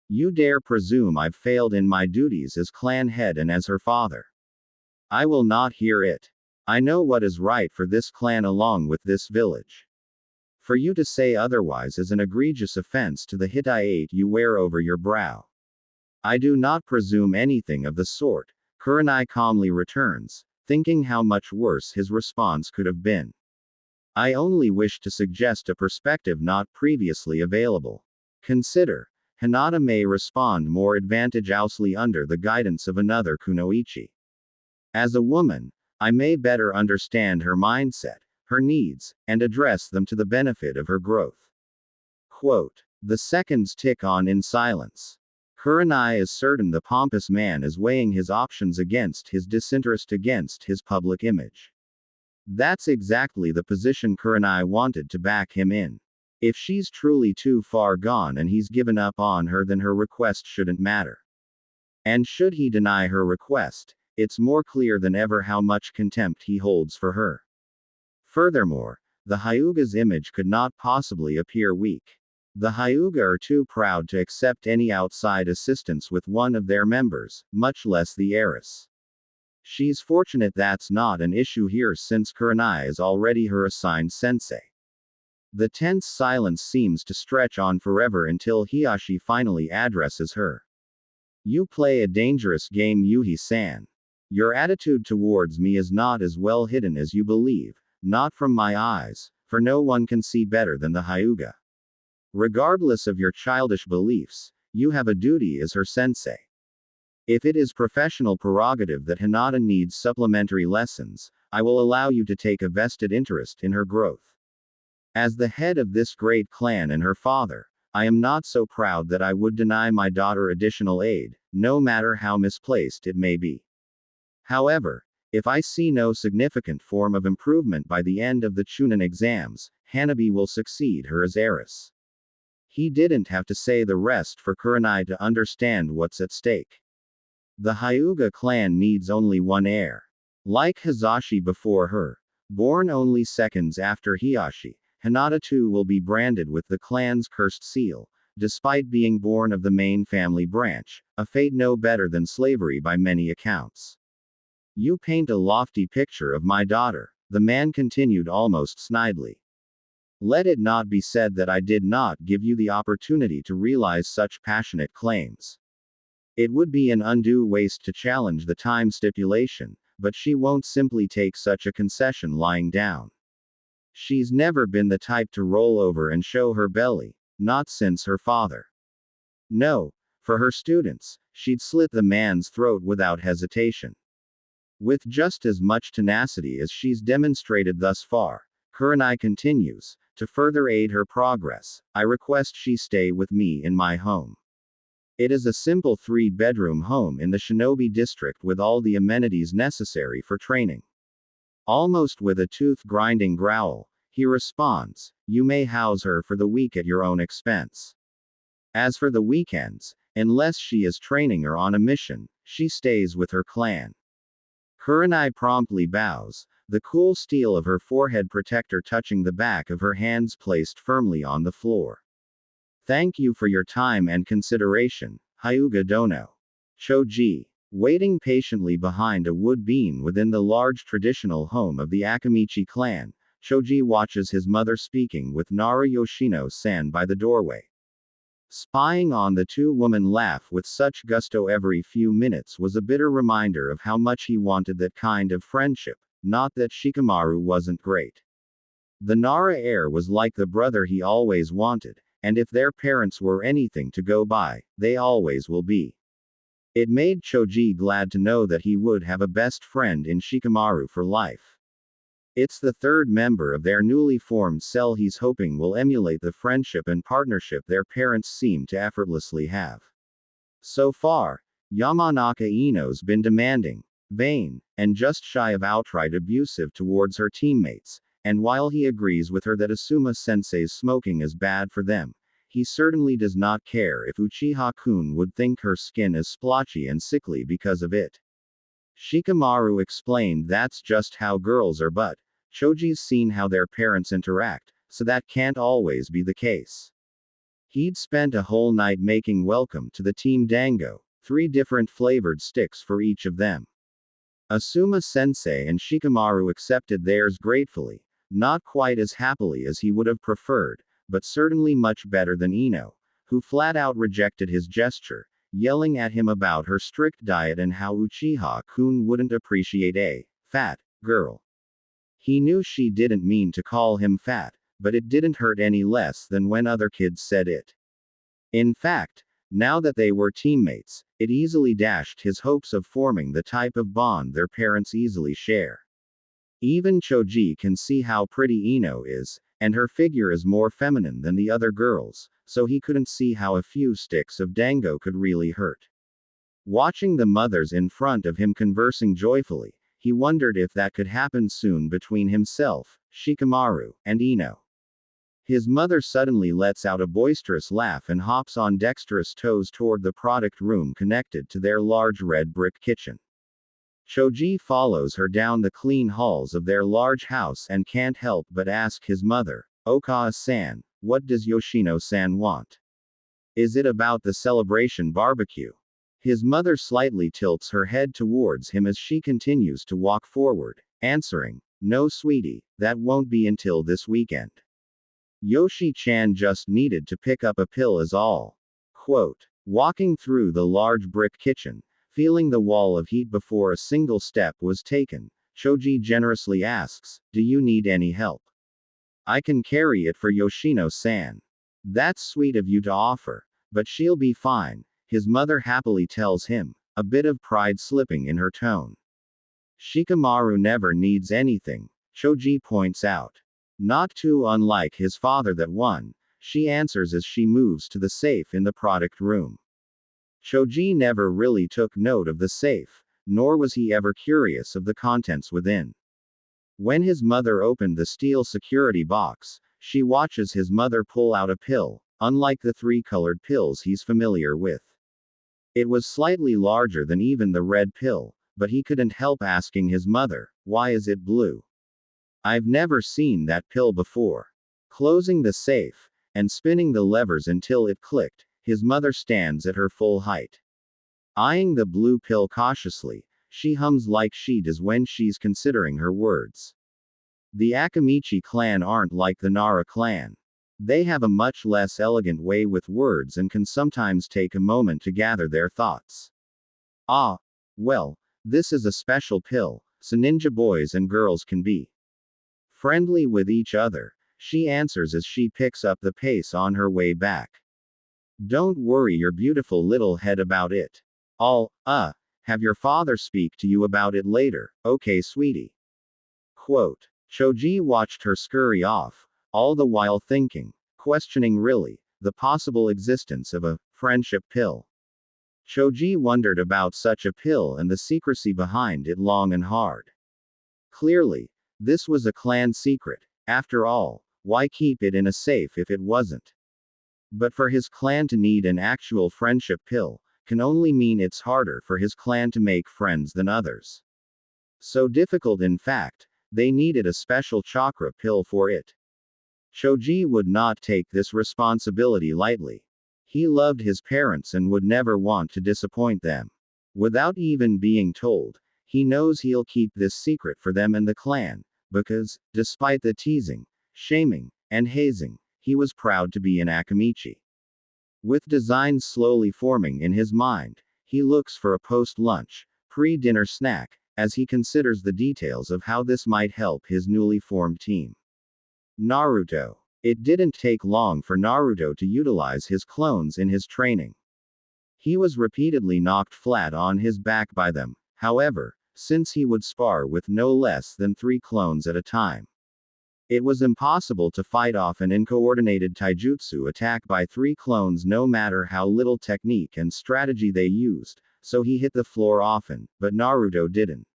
You dare presume I've failed in my duties as clan head and as her father. I will not hear it. I know what is right for this clan along with this village. For you to say otherwise is an egregious offense to the Hittite you wear over your brow. I do not presume anything of the sort, Kurenai calmly returns, thinking how much worse his response could have been. I only wish to suggest a perspective not previously available. Consider, Hinata may respond more advantageously under the guidance of another kunoichi. As a woman, I may better understand her mindset, her needs, and address them to the benefit of her growth. Quote. The seconds tick on in silence. Kurenai is certain the pompous man is weighing his options against his disinterest, against his public image. That's exactly the position Kurenai wanted to back him in. If she's truly too far gone and he's given up on her, then her request shouldn't matter. And should he deny her request, it's more clear than ever how much contempt he holds for her. Furthermore, the Hyuga's image could not possibly appear weak. The Hyuga are too proud to accept any outside assistance with one of their members, much less the heiress. She's fortunate that's not an issue here since Kurenai is already her assigned sensei. The tense silence seems to stretch on forever until Hiyashi finally addresses her. You play a dangerous game, Yuhi-san. Your attitude towards me is not as well hidden as you believe, not from my eyes, for no one can see better than the Hyuga. Regardless of your childish beliefs, you have a duty as her sensei. If it is professional prerogative that Hinata needs supplementary lessons, I will allow you to take a vested interest in her growth. As the head of this great clan and her father, I am not so proud that I would deny my daughter additional aid, no matter how misplaced it may be. However, If I see no significant form of improvement by the end of the Chunin exams, Hanabi will succeed her as heiress. He didn't have to say the rest for Kurenai to understand what's at stake. The Hyuga clan needs only one heir. Like Hizashi before her, born only seconds after Hiyashi, Hinata too will be branded with the clan's cursed seal, despite being born of the main family branch, a fate no better than slavery by many accounts. You paint a lofty picture of my daughter, the man continued almost snidely. Let it not be said that I did not give you the opportunity to realize such passionate claims. It would be an undue waste to challenge the time stipulation, but she won't simply take such a concession lying down. She's never been the type to roll over and show her belly, not since her father. No, for her students, she'd slit the man's throat without hesitation. With just as much tenacity as she's demonstrated thus far, Kurenai continues, to further aid her progress, I request she stay with me in my home. It is a simple 3-bedroom home in the Shinobi district with all the amenities necessary for training. Almost with a tooth-grinding growl, he responds, you may house her for the week at your own expense. As for the weekends, unless she is training or on a mission, she stays with her clan. Kurenai promptly bows, the cool steel of her forehead protector touching the back of her hands placed firmly on the floor. Thank you for your time and consideration, Hyuga Dono. Choji, waiting patiently behind a wood beam within the large traditional home of the Akamichi clan, Choji watches his mother speaking with Nara Yoshino-san by the doorway. Spying on the two-woman laugh with such gusto every few minutes was a bitter reminder of how much he wanted that kind of friendship, not that Shikamaru wasn't great. The Nara heir was like the brother he always wanted, and if their parents were anything to go by, they always will be. It made Choji glad to know that he would have a best friend in Shikamaru for life. It's the third member of their newly formed cell he's hoping will emulate the friendship and partnership their parents seem to effortlessly have. So far, Yamanaka Ino's been demanding, vain, and just shy of outright abusive towards her teammates, and while he agrees with her that Asuma-sensei's smoking is bad for them, he certainly does not care if Uchiha-kun would think her skin is splotchy and sickly because of it. Shikamaru explained that's just how girls are, but Choji's seen how their parents interact, so that can't always be the case. He'd spent a whole night making welcome to the team dango, 3 different flavored sticks for each of them. Asuma-sensei and Shikamaru accepted theirs gratefully, not quite as happily as he would have preferred, but certainly much better than Ino, who flat out rejected his gesture, yelling at him about her strict diet and how Uchiha-kun wouldn't appreciate a fat girl. He knew she didn't mean to call him fat, but it didn't hurt any less than when other kids said it. In fact, now that they were teammates, it easily dashed his hopes of forming the type of bond their parents easily share. Even Choji can see how pretty Ino is, and her figure is more feminine than the other girls, so he couldn't see how a few sticks of dango could really hurt. Watching the mothers in front of him conversing joyfully, he wondered if that could happen soon between himself, Shikamaru, and Ino. His mother suddenly lets out a boisterous laugh and hops on dexterous toes toward the product room connected to their large red brick kitchen. Choji follows her down the clean halls of their large house and can't help but ask his mother, Okawa-san, what does Yoshino-san want? Is it about the celebration barbecue? His mother slightly tilts her head towards him as she continues to walk forward, answering, no sweetie, that won't be until this weekend. Yoshi-chan just needed to pick up a pill is all. Quote. Walking through the large brick kitchen, feeling the wall of heat before a single step was taken, Choji generously asks, do you need any help? I can carry it for Yoshino-san. That's sweet of you to offer, but she'll be fine, his mother happily tells him, a bit of pride slipping in her tone. Shikamaru never needs anything, Choji points out. Not too unlike his father that one, she answers as she moves to the safe in the product room. Choji never really took note of the safe, nor was he ever curious of the contents within. When his mother opened the steel security box, she watches his mother pull out a pill, unlike the three colored pills he's familiar with. It was slightly larger than even the red pill, but he couldn't help asking his mother, "Why is it blue? I've never seen that pill before." Closing the safe, and spinning the levers until it clicked, his mother stands at her full height. Eyeing the blue pill cautiously, she hums like she does when she's considering her words. The Akamichi clan aren't like the Nara clan. They have a much less elegant way with words and can sometimes take a moment to gather their thoughts. Ah, well, this is a special pill, so ninja boys and girls can be friendly with each other, she answers as she picks up the pace on her way back. Don't worry your beautiful little head about it. Have your father speak to you about it later, okay sweetie? Quote. Choji watched her scurry off, all the while thinking, questioning really, the possible existence of a friendship pill. Choji wondered about such a pill and the secrecy behind it long and hard. Clearly, this was a clan secret. After all, why keep it in a safe if it wasn't? But for his clan to need an actual friendship pill, can only mean it's harder for his clan to make friends than others. So difficult in fact, they needed a special chakra pill for it. Choji would not take this responsibility lightly. He loved his parents and would never want to disappoint them. Without even being told, he knows he'll keep this secret for them and the clan, because, despite the teasing, shaming, and hazing, he was proud to be an Akamichi. With designs slowly forming in his mind, he looks for a post-lunch, pre-dinner snack, as he considers the details of how this might help his newly formed team. Naruto. It didn't take long for Naruto to utilize his clones in his training. He was repeatedly knocked flat on his back by them, however, since he would spar with no less than 3 clones at a time. It was impossible to fight off an uncoordinated taijutsu attack by 3 clones no matter how little technique and strategy they used, so he hit the floor often, but Naruto didn't.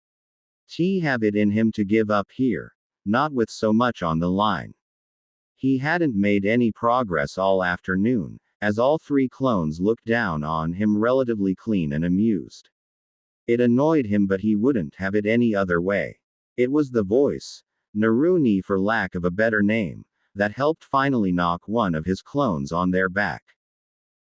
He have it in him to give up here, not with so much on the line. He hadn't made any progress all afternoon, as all 3 clones looked down on him relatively clean and amused. It annoyed him but he wouldn't have it any other way. It was the voice, Naruni for lack of a better name, that helped finally knock one of his clones on their back.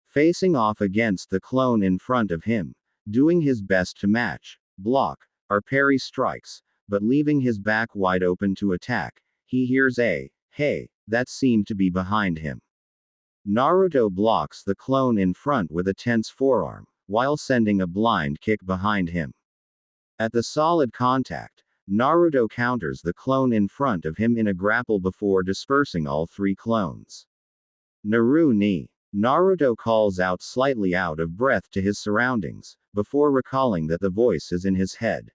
Facing off against the clone in front of him, doing his best to match, block, or parry strikes, but leaving his back wide open to attack, he hears a, "Hey," that seemed to be behind him. Naruto blocks the clone in front with a tense forearm, while sending a blind kick behind him. At the solid contact, Naruto counters the clone in front of him in a grapple before dispersing all 3 clones. Naru-ni. Naruto calls out slightly out of breath to his surroundings, before recalling that the voice is in his head.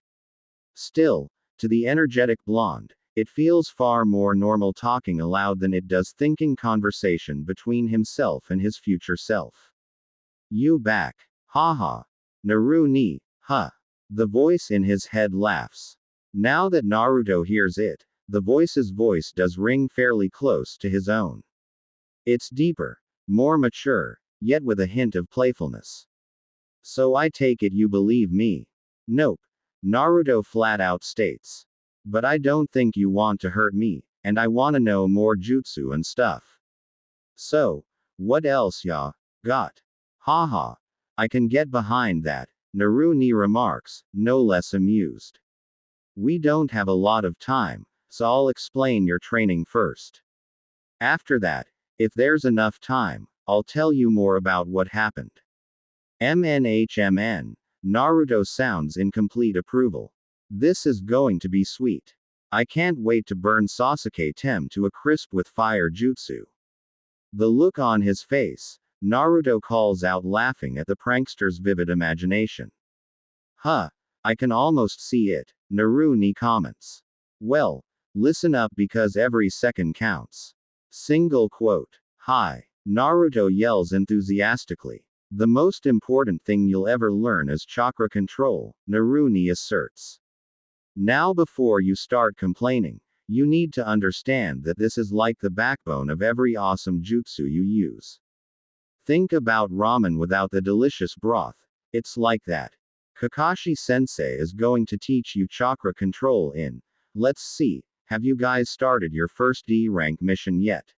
Still, to the energetic blonde, it feels far more normal talking aloud than it does thinking conversation between himself and his future self. You back. Haha. Naru-ni, huh. The voice in his head laughs. Now that Naruto hears it, the voice's voice does ring fairly close to his own. It's deeper, more mature, yet with a hint of playfulness. So I take it you believe me? Nope. Naruto flat out states. But I don't think you want to hurt me, and I wanna know more jutsu and stuff. So, what else ya got? Haha. I can get behind that, Naru-ni remarks, no less amused. We don't have a lot of time, so I'll explain your training first. After that, if there's enough time, I'll tell you more about what happened. MNHMN. Naruto sounds in complete approval. This is going to be sweet. I can't wait to burn Sasuke Tem to a crisp with fire jutsu. The look on his face, Naruto calls out laughing at the prankster's vivid imagination. Huh. I can almost see it, Naru-ni comments. Well, listen up because every second counts. Single quote. Hi. Naruto yells enthusiastically. The most important thing you'll ever learn is chakra control, Naruni asserts. Now before you start complaining, you need to understand that this is like the backbone of every awesome jutsu you use. Think about ramen without the delicious broth. It's like that. Kakashi Sensei is going to teach you chakra control in, let's see, have you guys started your first D rank mission yet?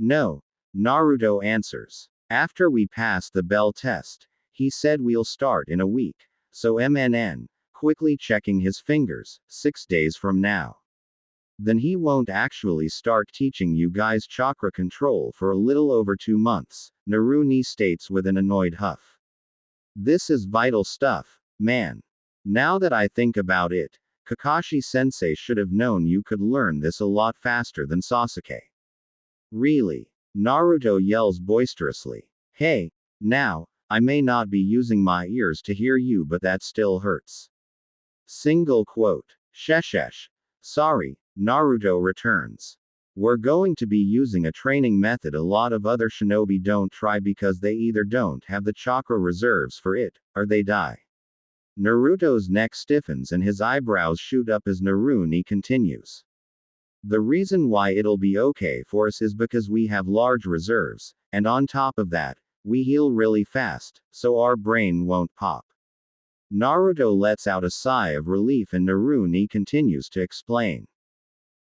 No. Naruto answers. After we pass the bell test, he said we'll start in a week, so MNN, quickly checking his fingers, 6 days from now. Then he won't actually start teaching you guys chakra control for a little over 2 months, Naruni states with an annoyed huff. This is vital stuff, man. Now that I think about it, Kakashi Sensei should have known you could learn this a lot faster than Sasuke. Really? Naruto yells boisterously. Hey, now, I may not be using my ears to hear you, but that still hurts. Single quote. Sheshesh. Sorry, Naruto returns. We're going to be using a training method a lot of other shinobi don't try because they either don't have the chakra reserves for it, or they die. Naruto's neck stiffens and his eyebrows shoot up as Naruni continues. The reason why it'll be okay for us is because we have large reserves, and on top of that, we heal really fast, so our brain won't pop. Naruto lets out a sigh of relief and Naruni continues to explain.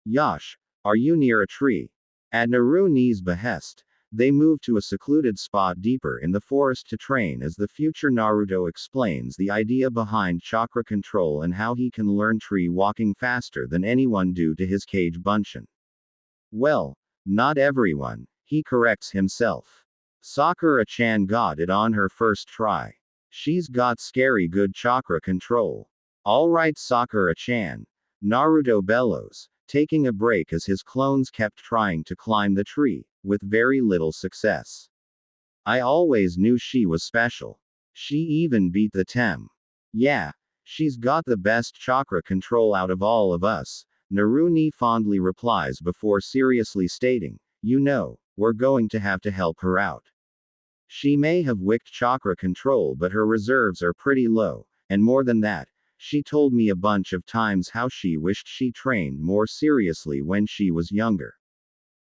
Yash, are you near a tree? At Naruni's behest, they move to a secluded spot deeper in the forest to train as the future Naruto explains the idea behind chakra control and how he can learn tree walking faster than anyone due to his Kage Bunshin. Well, not everyone, he corrects himself. Sakura-chan got it on her first try. She's got scary good chakra control. Alright Sakura-chan. Naruto bellows, taking a break as his clones kept trying to climb the tree, with very little success. I always knew she was special. She even beat the Tem. Yeah, she's got the best chakra control out of all of us, Naruni fondly replies before seriously stating, you know, we're going to have to help her out. She may have wicked chakra control but her reserves are pretty low, and more than that, she told me a bunch of times how she wished she trained more seriously when she was younger.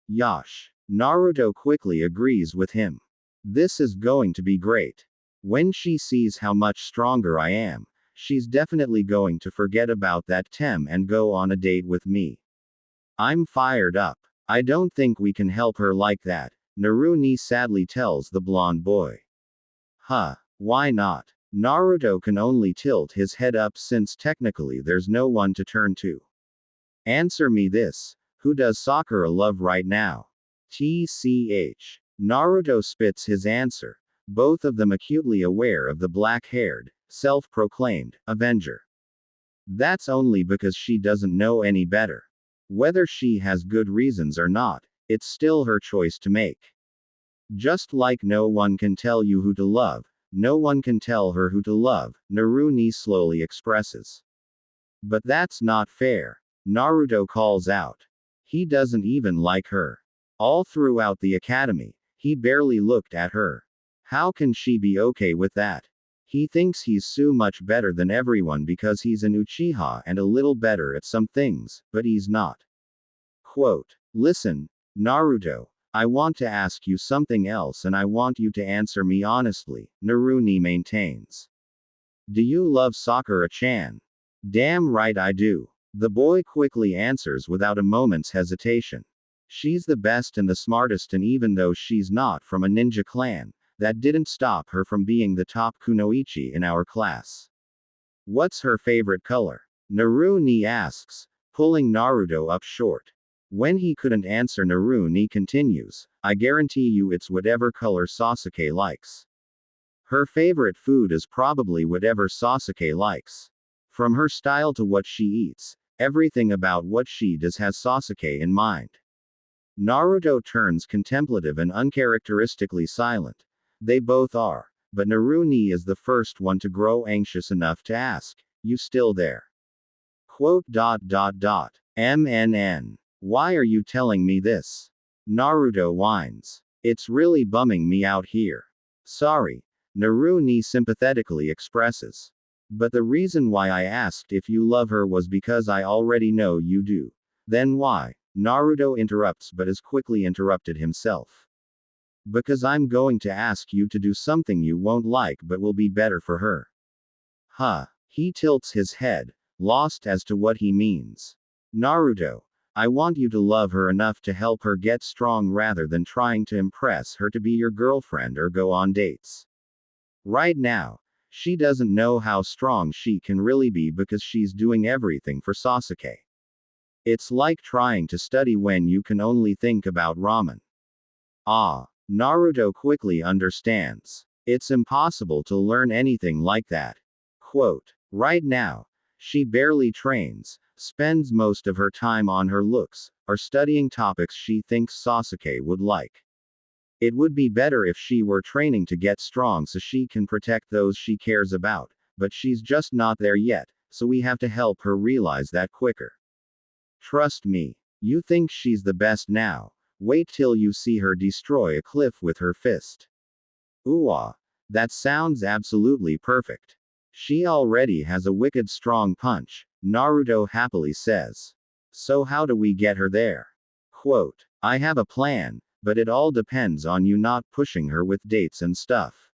Yash. Naruto quickly agrees with him. This is going to be great. When she sees how much stronger I am, she's definitely going to forget about that Tem and go on a date with me. I'm fired up. I don't think we can help her like that, Naruni sadly tells the blonde boy. Huh, why not? Naruto can only tilt his head up since technically there's no one to turn to. Answer me this, who does Sakura love right now? TCH. Naruto spits his answer, both of them acutely aware of the black-haired, self-proclaimed, Avenger. That's only because she doesn't know any better. Whether she has good reasons or not, it's still her choice to make. Just like no one can tell you who to love, no one can tell her who to love, Naruni slowly expresses. But that's not fair, Naruto calls out. He doesn't even like her. All throughout the academy, he barely looked at her. How can she be okay with that? He thinks he's so much better than everyone because he's an Uchiha and a little better at some things, but he's not. Quote. Listen, Naruto, I want to ask you something else and I want you to answer me honestly, Naruni maintains. Do you love Sakura-chan? Damn right I do. The boy quickly answers without a moment's hesitation. She's the best and the smartest, and even though she's not from a ninja clan, that didn't stop her from being the top kunoichi in our class. What's her favorite color? Naruni asks, pulling Naruto up short. When he couldn't answer, Naruni continues, I guarantee you it's whatever color Sasuke likes. Her favorite food is probably whatever Sasuke likes. From her style to what she eats, everything about what she does has Sasuke in mind. Naruto turns contemplative and uncharacteristically silent. They both are, but Naruni is the first one to grow anxious enough to ask, you still there? Quote. MNN. Why are you telling me this? Naruto whines. It's really bumming me out here. Sorry, Naru sympathetically expresses. But the reason why I asked if you love her was because I already know you do. Then why? Naruto interrupts but is quickly interrupted himself. Because I'm going to ask you to do something you won't like but will be better for her. Huh. He tilts his head, lost as to what he means. Naruto, I want you to love her enough to help her get strong rather than trying to impress her to be your girlfriend or go on dates. Right now, she doesn't know how strong she can really be because she's doing everything for Sasuke. It's like trying to study when you can only think about ramen. Ah, Naruto quickly understands. It's impossible to learn anything like that. Quote, right now, she barely trains, spends most of her time on her looks, or studying topics she thinks Sasuke would like. It would be better if she were training to get strong so she can protect those she cares about, but she's just not there yet, so we have to help her realize that quicker. Trust me. You think she's the best now. Wait till you see her destroy a cliff with her fist. Ooh ah. That sounds absolutely perfect. She already has a wicked strong punch, Naruto happily says. So how do we get her there? Quote, I have a plan, but it all depends on you not pushing her with dates and stuff.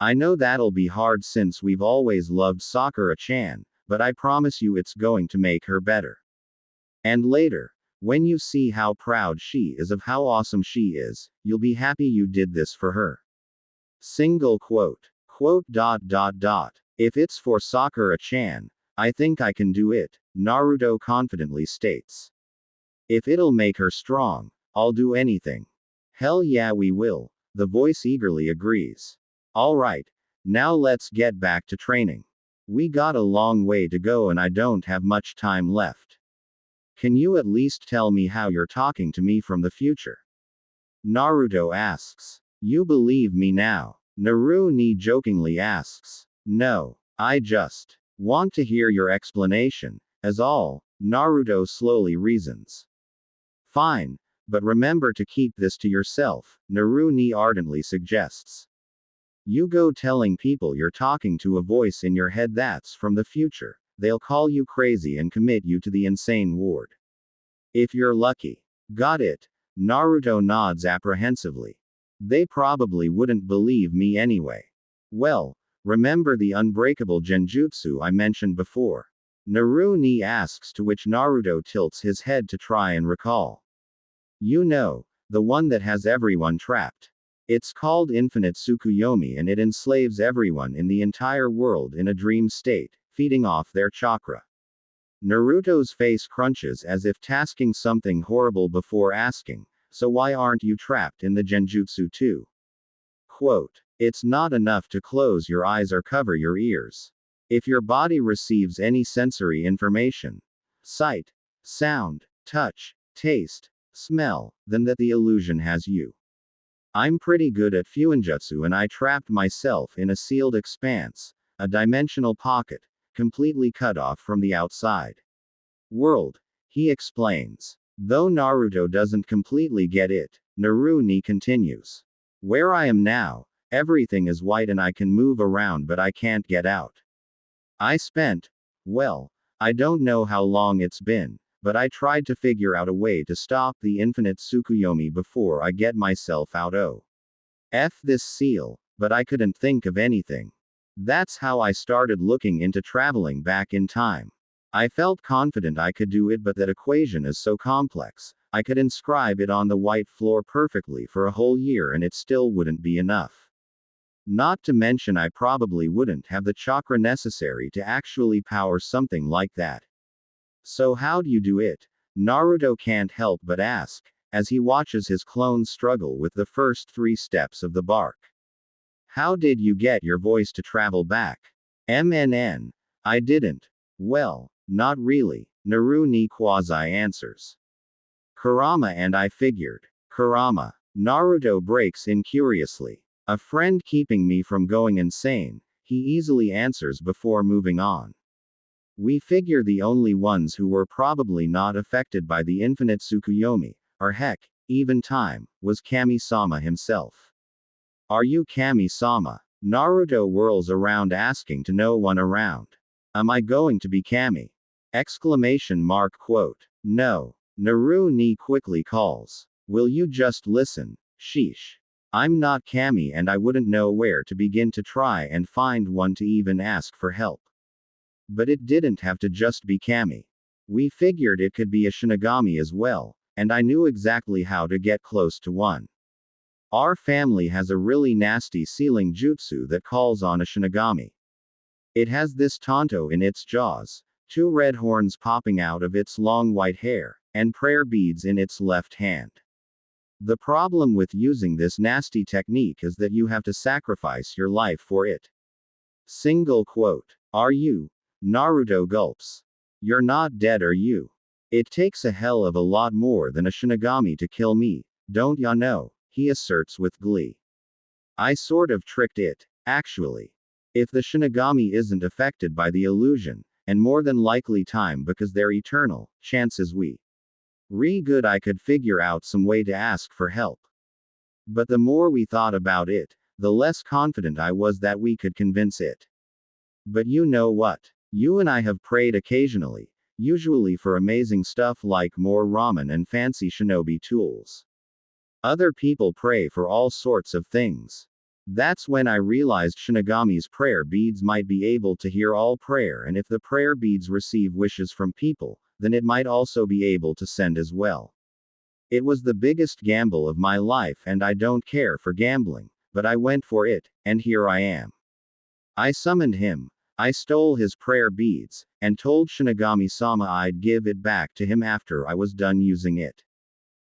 I know that'll be hard since we've always loved Sakura-chan, but I promise you it's going to make her better. And later, when you see how proud she is of how awesome she is, you'll be happy you did this for her. Single quote. Quote. If it's for Sakura-chan, I think I can do it, Naruto confidently states. If it'll make her strong, I'll do anything. Hell yeah, we will, the voice eagerly agrees. Alright, now let's get back to training. We got a long way to go and I don't have much time left. Can you at least tell me how you're talking to me from the future? Naruto asks. You believe me now? Naru jokingly asks. No, I just want to hear your explanation, as all, Naruto slowly reasons. Fine, but remember to keep this to yourself, Naru ardently suggests. You go telling people you're talking to a voice in your head that's from the future, they'll call you crazy and commit you to the insane ward. If you're lucky. Got it? Naruto nods apprehensively. They probably wouldn't believe me anyway. Well, remember the unbreakable genjutsu I mentioned before? Naru asks, to which Naruto tilts his head to try and recall. You know, the one that has everyone trapped. It's called Infinite Tsukuyomi and it enslaves everyone in the entire world in a dream state, feeding off their chakra. Naruto's face crunches as if tasking something horrible before asking, so why aren't you trapped in the genjutsu too? Quote, it's not enough to close your eyes or cover your ears. If your body receives any sensory information, sight, sound, touch, taste, smell, then that the illusion has you. I'm pretty good at fuinjutsu and I trapped myself in a sealed expanse, a dimensional pocket, completely cut off from the outside world, he explains. Though Naruto doesn't completely get it, Naru continues. Where I am now, everything is white and I can move around but I can't get out. I spent, well, I don't know how long it's been, but I tried to figure out a way to stop the infinite Tsukuyomi before I get myself out. Oh. F this seal, but I couldn't think of anything. That's how I started looking into traveling back in time. I felt confident I could do it, but that equation is so complex, I could inscribe it on the white floor perfectly for a whole year and it still wouldn't be enough. Not to mention I probably wouldn't have the chakra necessary to actually power something like that. So how do you do it? Naruto can't help but ask, as he watches his clones struggle with the first 3 steps of the bark. How did you get your voice to travel back? I didn't. Well, not really, Naru quasi answers. Kurama and I figured. Kurama. Naruto breaks in curiously. A friend keeping me from going insane, he easily answers before moving on. We figure the only ones who were probably not affected by the infinite Tsukuyomi, or heck, even time, was Kami-sama himself. Are you Kami-sama? Naruto whirls around asking to no one around. Am I going to be Kami? Exclamation mark quote. No. Naru ni quickly calls. Will you just listen? Sheesh. I'm not Kami and I wouldn't know where to begin to try and find one to even ask for help. But it didn't have to just be Kami. We figured it could be a Shinigami as well, and I knew exactly how to get close to one. Our family has a really nasty sealing jutsu that calls on a Shinigami. It has this tanto in its jaws, two red horns popping out of its long white hair, and prayer beads in its left hand. The problem with using this nasty technique is that you have to sacrifice your life for it. Single quote. Are you? Naruto gulps. You're not dead, are you? It takes a hell of a lot more than a Shinigami to kill me, don't ya know? He asserts with glee. I sort of tricked it, actually. If the Shinigami isn't affected by the illusion, and more than likely time because they're eternal, chances good I could figure out some way to ask for help. But the more we thought about it, the less confident I was that we could convince it. But you know what? You and I have prayed occasionally, usually for amazing stuff like more ramen and fancy shinobi tools. Other people pray for all sorts of things. That's when I realized Shinigami's prayer beads might be able to hear all prayer, and if the prayer beads receive wishes from people, then it might also be able to send as well. It was the biggest gamble of my life and I don't care for gambling, but I went for it, and here I am. I summoned him. I stole his prayer beads, and told Shinigami-sama I'd give it back to him after I was done using it.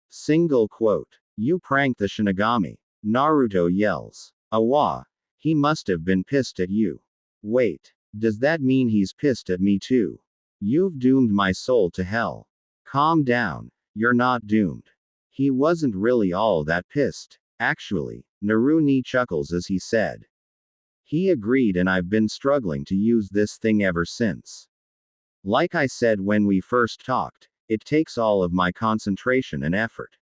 Single quote. You pranked the Shinigami. Naruto yells. Awa. He must have been pissed at you. Wait. Does that mean he's pissed at me too? You've doomed my soul to hell. Calm down. You're not doomed. He wasn't really all that pissed. Actually, Naruni chuckles as he said. He agreed, and I've been struggling to use this thing ever since. Like I said when we first talked, it takes all of my concentration and effort.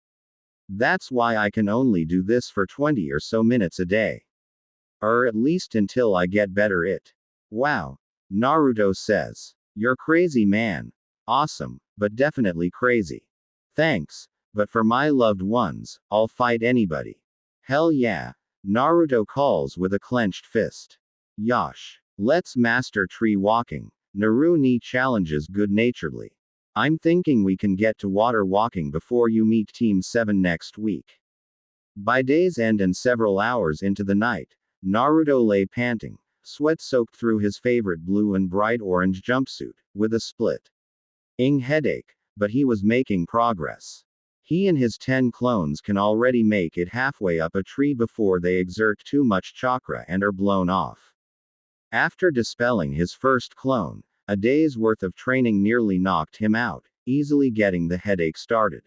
That's why I can only do this for 20 or so minutes a day. Or at least until I get better at it. Wow. Naruto says. You're crazy, man. Awesome, but definitely crazy. Thanks, but for my loved ones, I'll fight anybody. Hell yeah. Naruto calls with a clenched fist. Yosh. Let's master tree walking. Naruni challenges good-naturedly. I'm thinking we can get to water walking before you meet Team 7 next week. By day's end and several hours into the night, Naruto lay panting, sweat soaked through his favorite blue and bright orange jumpsuit, with a split-ing headache, but he was making progress. He and his 10 clones can already make it halfway up a tree before they exert too much chakra and are blown off. After dispelling his first clone, a day's worth of training nearly knocked him out, easily getting the headache started.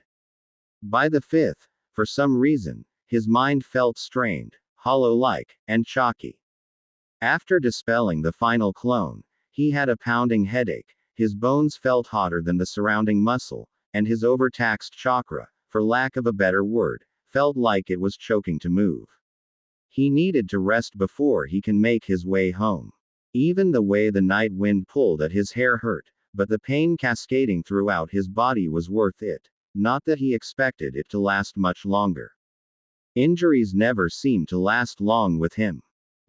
By the fifth, for some reason, his mind felt strained, hollow-like, and chalky. After dispelling the final clone, he had a pounding headache, his bones felt hotter than the surrounding muscle, and his overtaxed chakra, for lack of a better word, felt like it was choking to move. He needed to rest before he can make his way home. Even the way the night wind pulled at his hair hurt, but the pain cascading throughout his body was worth it. Not that he expected it to last much longer. Injuries never seemed to last long with him.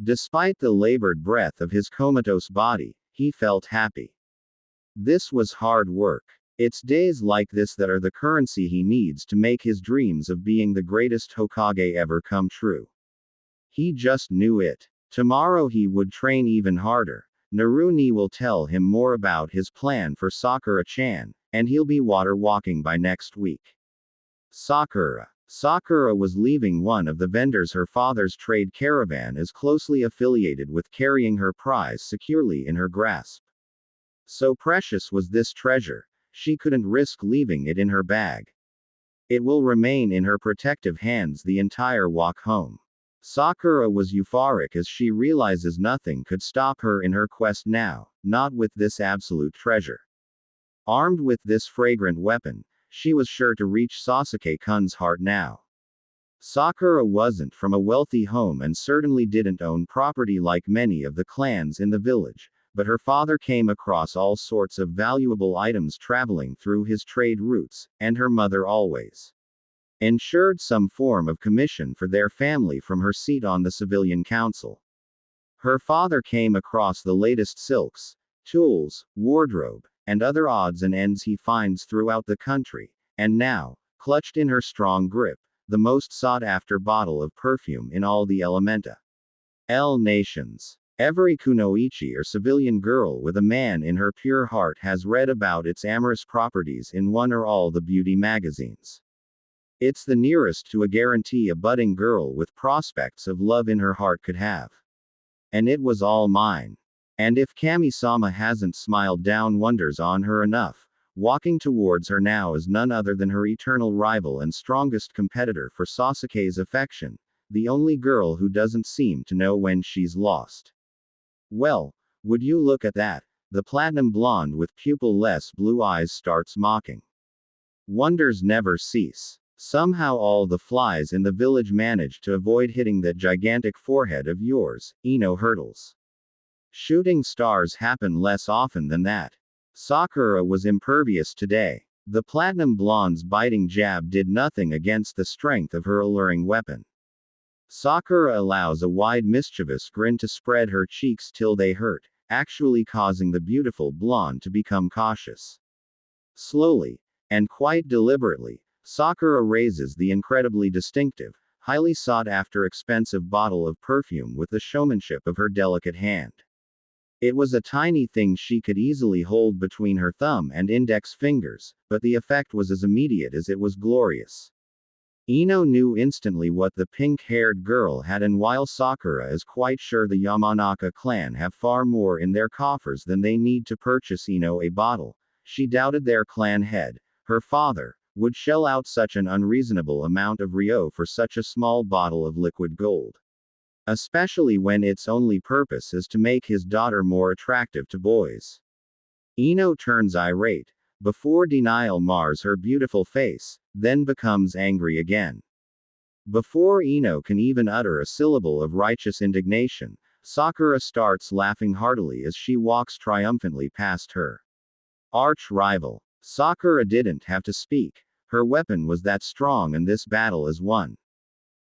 Despite the labored breath of his comatose body, he felt happy. This was hard work. It's days like this that are the currency he needs to make his dreams of being the greatest Hokage ever come true. He just knew it. Tomorrow he would train even harder. Naruni will tell him more about his plan for Sakura-chan, and he'll be water walking by next week. Sakura. Sakura was leaving one of the vendors her father's trade caravan is closely affiliated with, carrying her prize securely in her grasp. So precious was this treasure, she couldn't risk leaving it in her bag. It will remain in her protective hands the entire walk home. Sakura was euphoric as she realizes nothing could stop her in her quest now, not with this absolute treasure. Armed with this fragrant weapon, she was sure to reach Sasuke-kun's heart now. Sakura wasn't from a wealthy home and certainly didn't own property like many of the clans in the village, but her father came across all sorts of valuable items traveling through his trade routes, and her mother always ensured some form of commission for their family from her seat on the civilian council. Her father came across the latest silks, tools, wardrobe, and other odds and ends he finds throughout the country, and now, clutched in her strong grip, the most sought-after bottle of perfume in all the Elementa L nations. Every kunoichi or civilian girl with a man in her pure heart has read about its amorous properties in one or all the beauty magazines. It's the nearest to a guarantee a budding girl with prospects of love in her heart could have. And it was all mine. And if Kami-sama hasn't smiled down wonders on her enough, walking towards her now is none other than her eternal rival and strongest competitor for Sasuke's affection, the only girl who doesn't seem to know when she's lost. Well, would you look at that? The platinum blonde with pupil-less blue eyes starts mocking. Wonders never cease. Somehow all the flies in the village manage to avoid hitting that gigantic forehead of yours, Ino hurtles. Shooting stars happen less often than that. Sakura was impervious today. The platinum blonde's biting jab did nothing against the strength of her alluring weapon. Sakura allows a wide mischievous grin to spread her cheeks till they hurt, actually causing the beautiful blonde to become cautious. Slowly, and quite deliberately, Sakura raises the incredibly distinctive, highly sought-after expensive bottle of perfume with the showmanship of her delicate hand. It was a tiny thing she could easily hold between her thumb and index fingers, but the effect was as immediate as it was glorious. Ino knew instantly what the pink-haired girl had, and while Sakura is quite sure the Yamanaka clan have far more in their coffers than they need to purchase Ino a bottle, she doubted their clan head, her father, would shell out such an unreasonable amount of ryo for such a small bottle of liquid gold. Especially when its only purpose is to make his daughter more attractive to boys. Ino turns irate, before denial mars her beautiful face, then becomes angry again. Before Ino can even utter a syllable of righteous indignation, Sakura starts laughing heartily as she walks triumphantly past her arch rival. Sakura didn't have to speak. Her weapon was that strong and this battle is won.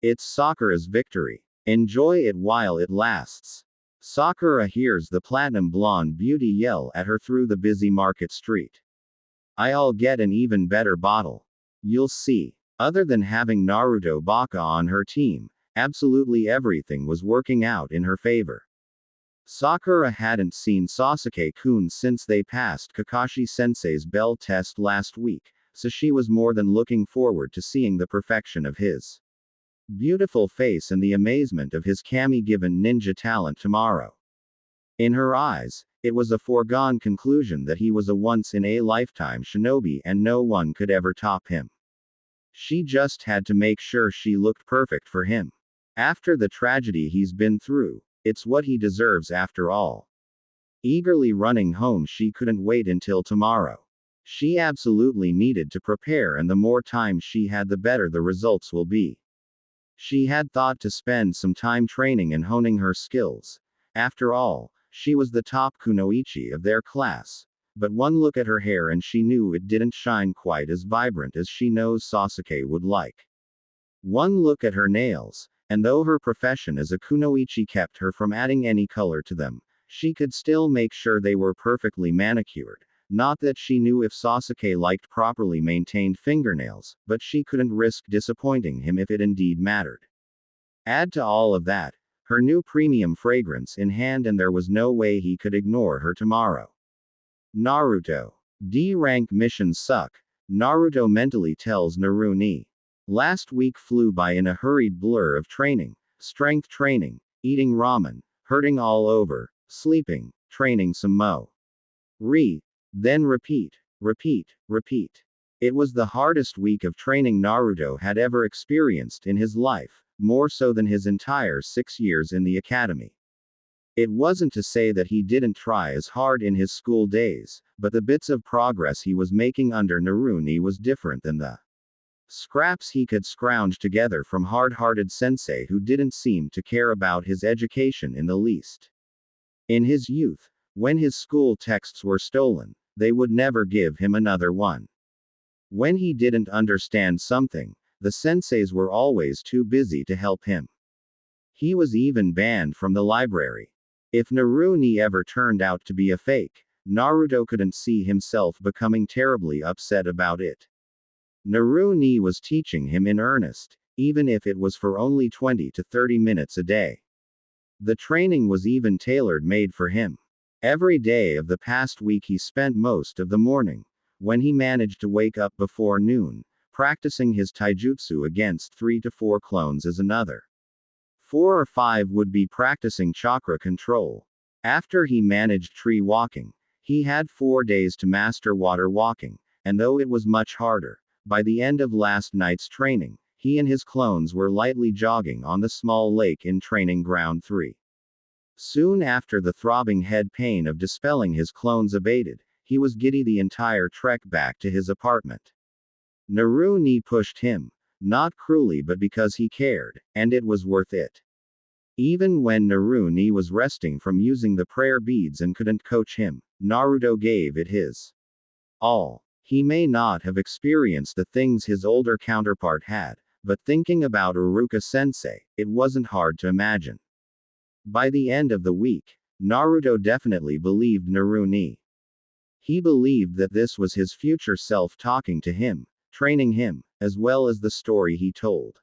It's Sakura's victory. Enjoy it while it lasts. Sakura hears the platinum blonde beauty yell at her through the busy market street. I'll get an even better bottle. You'll see. Other than having Naruto Baka on her team, absolutely everything was working out in her favor. Sakura hadn't seen Sasuke-kun since they passed Kakashi-sensei's bell test last week, so she was more than looking forward to seeing the perfection of his beautiful face and the amazement of his kami-given ninja talent tomorrow. In her eyes, it was a foregone conclusion that he was a once-in-a-lifetime shinobi and no one could ever top him. She just had to make sure she looked perfect for him. After the tragedy he's been through, it's what he deserves after all. Eagerly running home, she couldn't wait until tomorrow. She absolutely needed to prepare, and the more time she had, the better the results will be. She had thought to spend some time training and honing her skills. After all, she was the top kunoichi of their class. But one look at her hair and she knew it didn't shine quite as vibrant as she knows Sasuke would like. One look at her nails, and though her profession as a kunoichi kept her from adding any color to them, she could still make sure they were perfectly manicured. Not that she knew if Sasuke liked properly maintained fingernails, but she couldn't risk disappointing him if it indeed mattered. Add to all of that, her new premium fragrance in hand, and there was no way he could ignore her tomorrow. Naruto. D-rank missions suck, Naruto mentally tells Naruni. Last week flew by in a hurried blur of training, strength training, eating ramen, hurting all over, sleeping, training some mo. Then repeat, repeat, repeat. It was the hardest week of training Naruto had ever experienced in his life, more so than his entire 6 years in the academy. It wasn't to say that he didn't try as hard in his school days, but the bits of progress he was making under Naruni was different than the Scraps he could scrounge together from hard-hearted sensei who didn't seem to care about his education in the least. In his youth, when his school texts were stolen, they would never give him another one. When he didn't understand something, the senseis were always too busy to help him. He was even banned from the library. If Naruni ever turned out to be a fake, Naruto couldn't see himself becoming terribly upset about it. Naruni was teaching him in earnest, even if it was for only 20 to 30 minutes a day. The training was even tailor-made for him. Every day of the past week he spent most of the morning, when he managed to wake up before noon, practicing his taijutsu against 3 to 4 clones as another. 4 or 5 would be practicing chakra control. After he managed tree walking, he had 4 days to master water walking, and though it was much harder, by the end of last night's training, he and his clones were lightly jogging on the small lake in Training Ground 3. Soon after the throbbing head pain of dispelling his clones abated, he was giddy the entire trek back to his apartment. Naruni pushed him, not cruelly but because he cared, and it was worth it. Even when Naruni was resting from using the prayer beads and couldn't coach him, Naruto gave it his all. He may not have experienced the things his older counterpart had, but thinking about Uruka-sensei, it wasn't hard to imagine. By the end of the week, Naruto definitely believed Naruni. He believed that this was his future self talking to him, training him, as well as the story he told.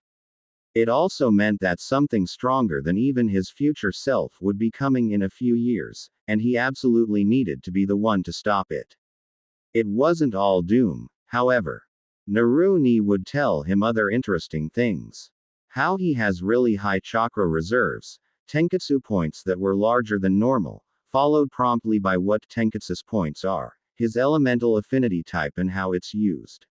It also meant that something stronger than even his future self would be coming in a few years, and he absolutely needed to be the one to stop it. It wasn't all doom, however. Naruni would tell him other interesting things. How he has really high chakra reserves, Tenketsu points that were larger than normal, followed promptly by what Tenketsu's points are, his elemental affinity type and how it's used.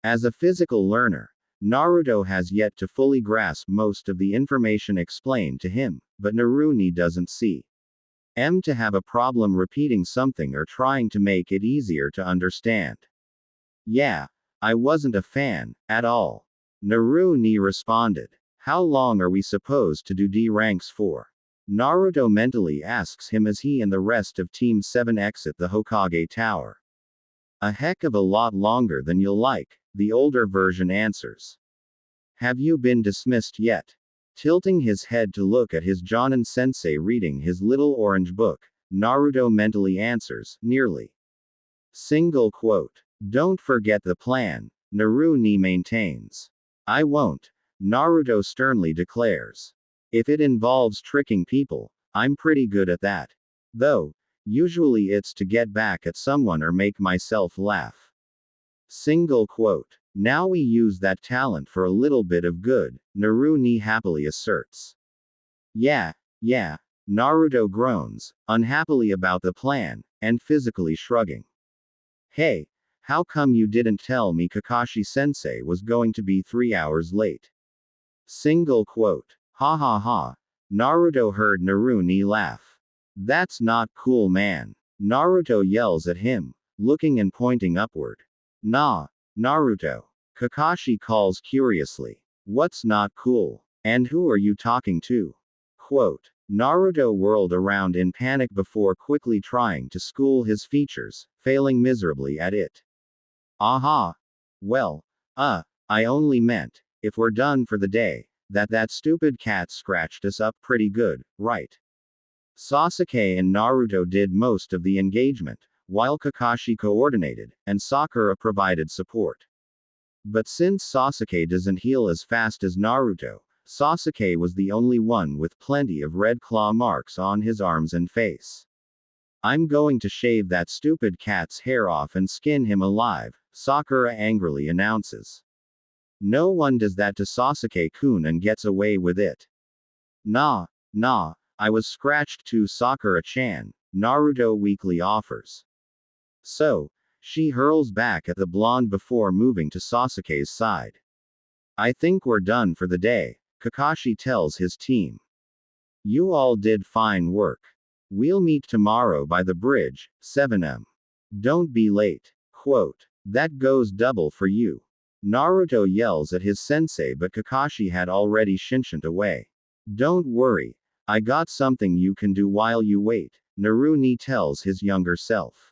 As a physical learner, Naruto has yet to fully grasp most of the information explained to him, but Naruni doesn't see to have a problem repeating something or trying to make it easier to understand. Yeah, I wasn't a fan, at all. Naruni responded. How long are we supposed to do D ranks for? Naruto mentally asks him as he and the rest of Team 7 exit the Hokage Tower. A heck of a lot longer than you'll like, the older version answers. Have you been dismissed yet? Tilting his head to look at his Jonin sensei reading his little orange book, Naruto mentally answers, nearly. Single quote. Don't forget the plan, Naruni maintains. I won't, Naruto sternly declares. If it involves tricking people, I'm pretty good at that. Though, usually it's to get back at someone or make myself laugh. Single quote. Now we use that talent for a little bit of good, Naruni happily asserts. Yeah, Naruto groans, unhappily about the plan, and physically shrugging. Hey, how come you didn't tell me Kakashi-sensei was going to be 3 hours late? Single quote. Ha ha ha. Naruto heard Naruni laugh. That's not cool, man. Naruto yells at him, looking and pointing upward. Nah, Naruto. Kakashi calls curiously. What's not cool? And who are you talking to? Quote. Naruto whirled around in panic before quickly trying to school his features, failing miserably at it. Aha. Well, I only meant, if we're done for the day, that stupid cat scratched us up pretty good, right? Sasuke and Naruto did most of the engagement, while Kakashi coordinated, and Sakura provided support. But since Sasuke doesn't heal as fast as Naruto, Sasuke was the only one with plenty of red claw marks on his arms and face. I'm going to shave that stupid cat's hair off and skin him alive, Sakura angrily announces. No one does that to Sasuke-kun and gets away with it. Nah, I was scratched too, Sakura-chan, Naruto weakly offers. So, she hurls back at the blonde before moving to Sasuke's side. I think we're done for the day, Kakashi tells his team. You all did fine work. We'll meet tomorrow by the bridge, 7 am. Don't be late. Quote. That goes double for you. Naruto yells at his sensei, but Kakashi had already shinshined away. Don't worry. I got something you can do while you wait, Naruni tells his younger self.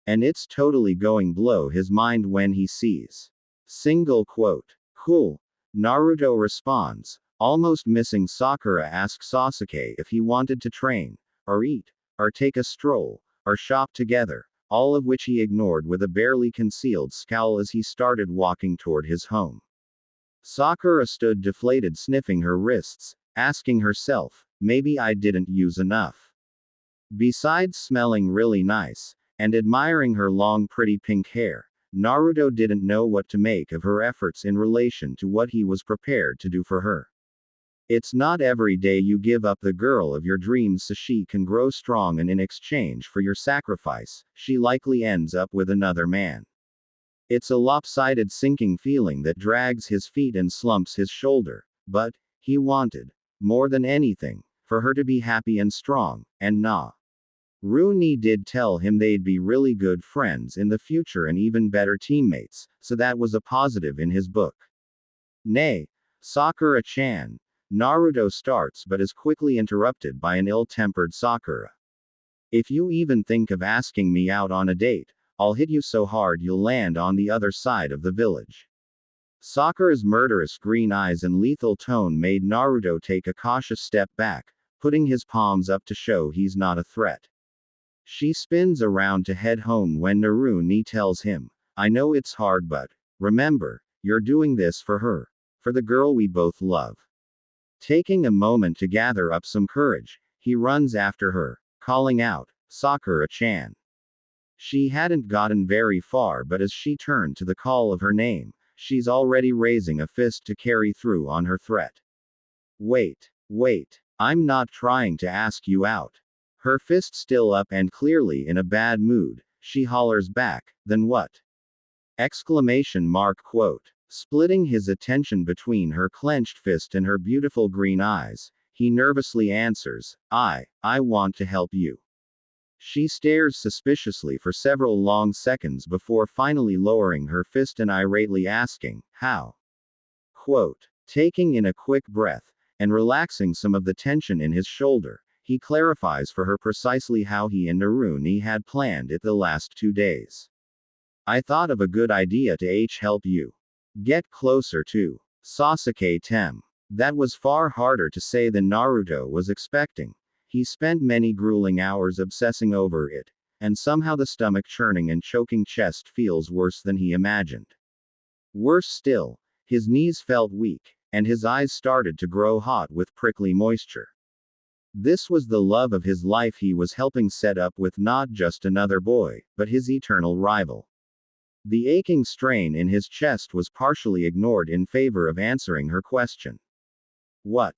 And it's totally going blow his mind when he sees. Single quote. Cool. Naruto responds. Almost missing Sakura asks Sasuke if he wanted to train, or eat, or take a stroll, or shop together, all of which he ignored with a barely concealed scowl as he started walking toward his home. Sakura stood deflated, sniffing her wrists, asking herself, maybe I didn't use enough. Besides smelling really nice, and admiring her long pretty pink hair, Naruto didn't know what to make of her efforts in relation to what he was prepared to do for her. It's not every day you give up the girl of your dreams so she can grow strong, and in exchange for your sacrifice, she likely ends up with another man. It's a lopsided sinking feeling that drags his feet and slumps his shoulder, but he wanted, more than anything, for her to be happy and strong, and Rooney did tell him they'd be really good friends in the future and even better teammates, so that was a positive in his book. Nay, Sakura-chan. Naruto starts but is quickly interrupted by an ill-tempered Sakura. If you even think of asking me out on a date, I'll hit you so hard you'll land on the other side of the village. Sakura's murderous green eyes and lethal tone made Naruto take a cautious step back, putting his palms up to show he's not a threat. She spins around to head home when Naruni tells him, I know it's hard, but remember, you're doing this for her. For the girl we both love. Taking a moment to gather up some courage, he runs after her, calling out, Sakura-chan. She hadn't gotten very far, but as she turned to the call of her name, she's already raising a fist to carry through on her threat. Wait, I'm not trying to ask you out. Her fist still up and clearly in a bad mood, she hollers back, then what? Exclamation mark quote. Splitting his attention between her clenched fist and her beautiful green eyes, he nervously answers, I want to help you. She stares suspiciously for several long seconds before finally lowering her fist and irately asking, how? Quote. Taking in a quick breath, and relaxing some of the tension in his shoulder, he clarifies for her precisely how he and Naruni had planned it the last 2 days. I thought of a good idea to help you. Get closer to Sasuke-tem. That was far harder to say than Naruto was expecting. He spent many grueling hours obsessing over it, and somehow the stomach churning and choking chest feels worse than he imagined. Worse still, his knees felt weak, and his eyes started to grow hot with prickly moisture. This was the love of his life he was helping set up with not just another boy, but his eternal rival. The aching strain in his chest was partially ignored in favor of answering her question. What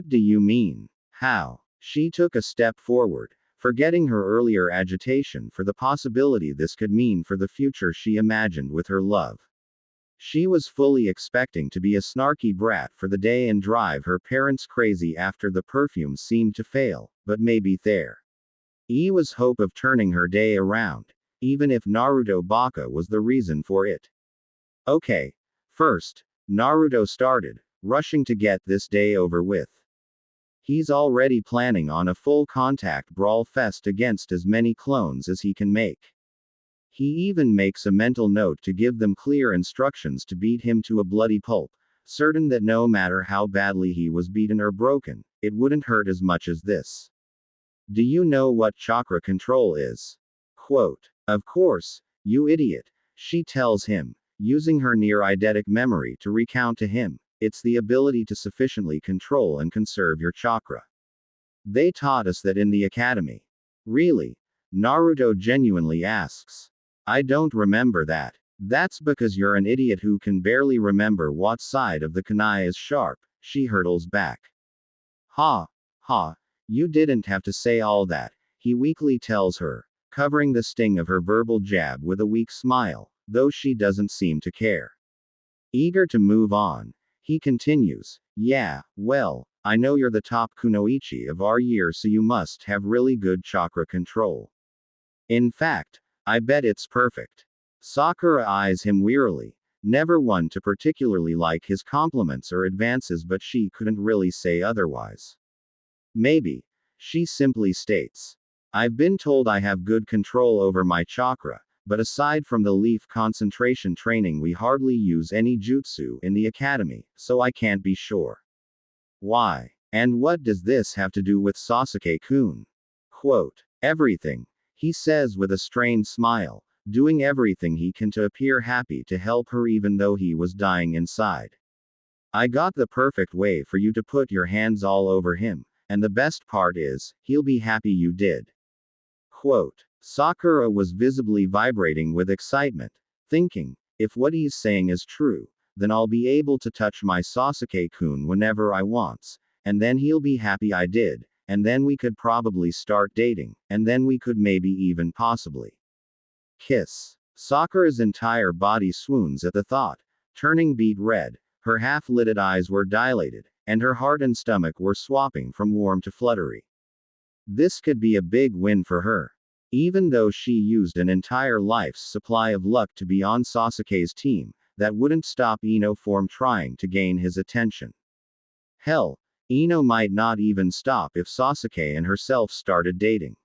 do you mean? How? She took a step forward, forgetting her earlier agitation for the possibility this could mean for the future she imagined with her love. She was fully expecting to be a snarky brat for the day and drive her parents crazy after the perfume seemed to fail, but maybe there was hope of turning her day around, even if Naruto Baka was the reason for it. Okay. First, Naruto started, rushing to get this day over with. He's already planning on a full contact brawl fest against as many clones as he can make. He even makes a mental note to give them clear instructions to beat him to a bloody pulp, certain that no matter how badly he was beaten or broken, it wouldn't hurt as much as this. Do you know what chakra control is? Quote. Of course, you idiot, she tells him, using her near-eidetic memory to recount to him. It's the ability to sufficiently control and conserve your chakra. They taught us that in the academy. Really? Naruto genuinely asks. I don't remember that. That's because you're an idiot who can barely remember what side of the kunai is sharp, she hurtles back. Ha, you didn't have to say all that, he weakly tells her, covering the sting of her verbal jab with a weak smile, though she doesn't seem to care. Eager to move on, he continues, yeah, well, I know you're the top kunoichi of our year, so you must have really good chakra control. In fact, I bet it's perfect. Sakura eyes him wearily, never one to particularly like his compliments or advances, but she couldn't really say otherwise. Maybe. She simply states, I've been told I have good control over my chakra, but aside from the leaf concentration training, we hardly use any jutsu in the academy, so I can't be sure. Why? And what does this have to do with Sasuke-kun? Quote, everything, he says with a strained smile, doing everything he can to appear happy to help her even though he was dying inside. I got the perfect way for you to put your hands all over him, and the best part is, he'll be happy you did. Quote, Sakura was visibly vibrating with excitement, thinking, if what he's saying is true, then I'll be able to touch my Sasuke-kun whenever I wants, and then he'll be happy I did, and then we could probably start dating, and then we could maybe even possibly kiss. Sakura's entire body swoons at the thought, turning beet red, her half-lidded eyes were dilated, and her heart and stomach were swapping from warm to fluttery. This could be a big win for her. Even though she used an entire life's supply of luck to be on Sasuke's team, that wouldn't stop Ino from trying to gain his attention. Hell, Ino might not even stop if Sasuke and herself started dating.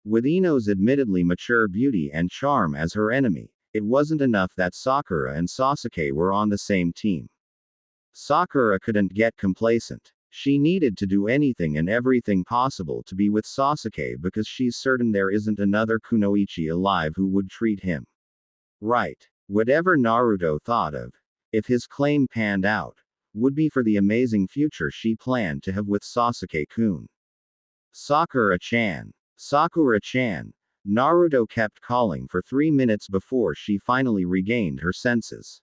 With Ino's admittedly mature beauty and charm as her enemy, it wasn't enough that Sakura and Sasuke were on the same team. Sakura couldn't get complacent. She needed to do anything and everything possible to be with Sasuke because she's certain there isn't another kunoichi alive who would treat him right. Whatever Naruto thought of, if his claim panned out, would be for the amazing future she planned to have with Sasuke-kun. Sakura-chan. Sakura-chan. Naruto kept calling for 3 minutes before she finally regained her senses.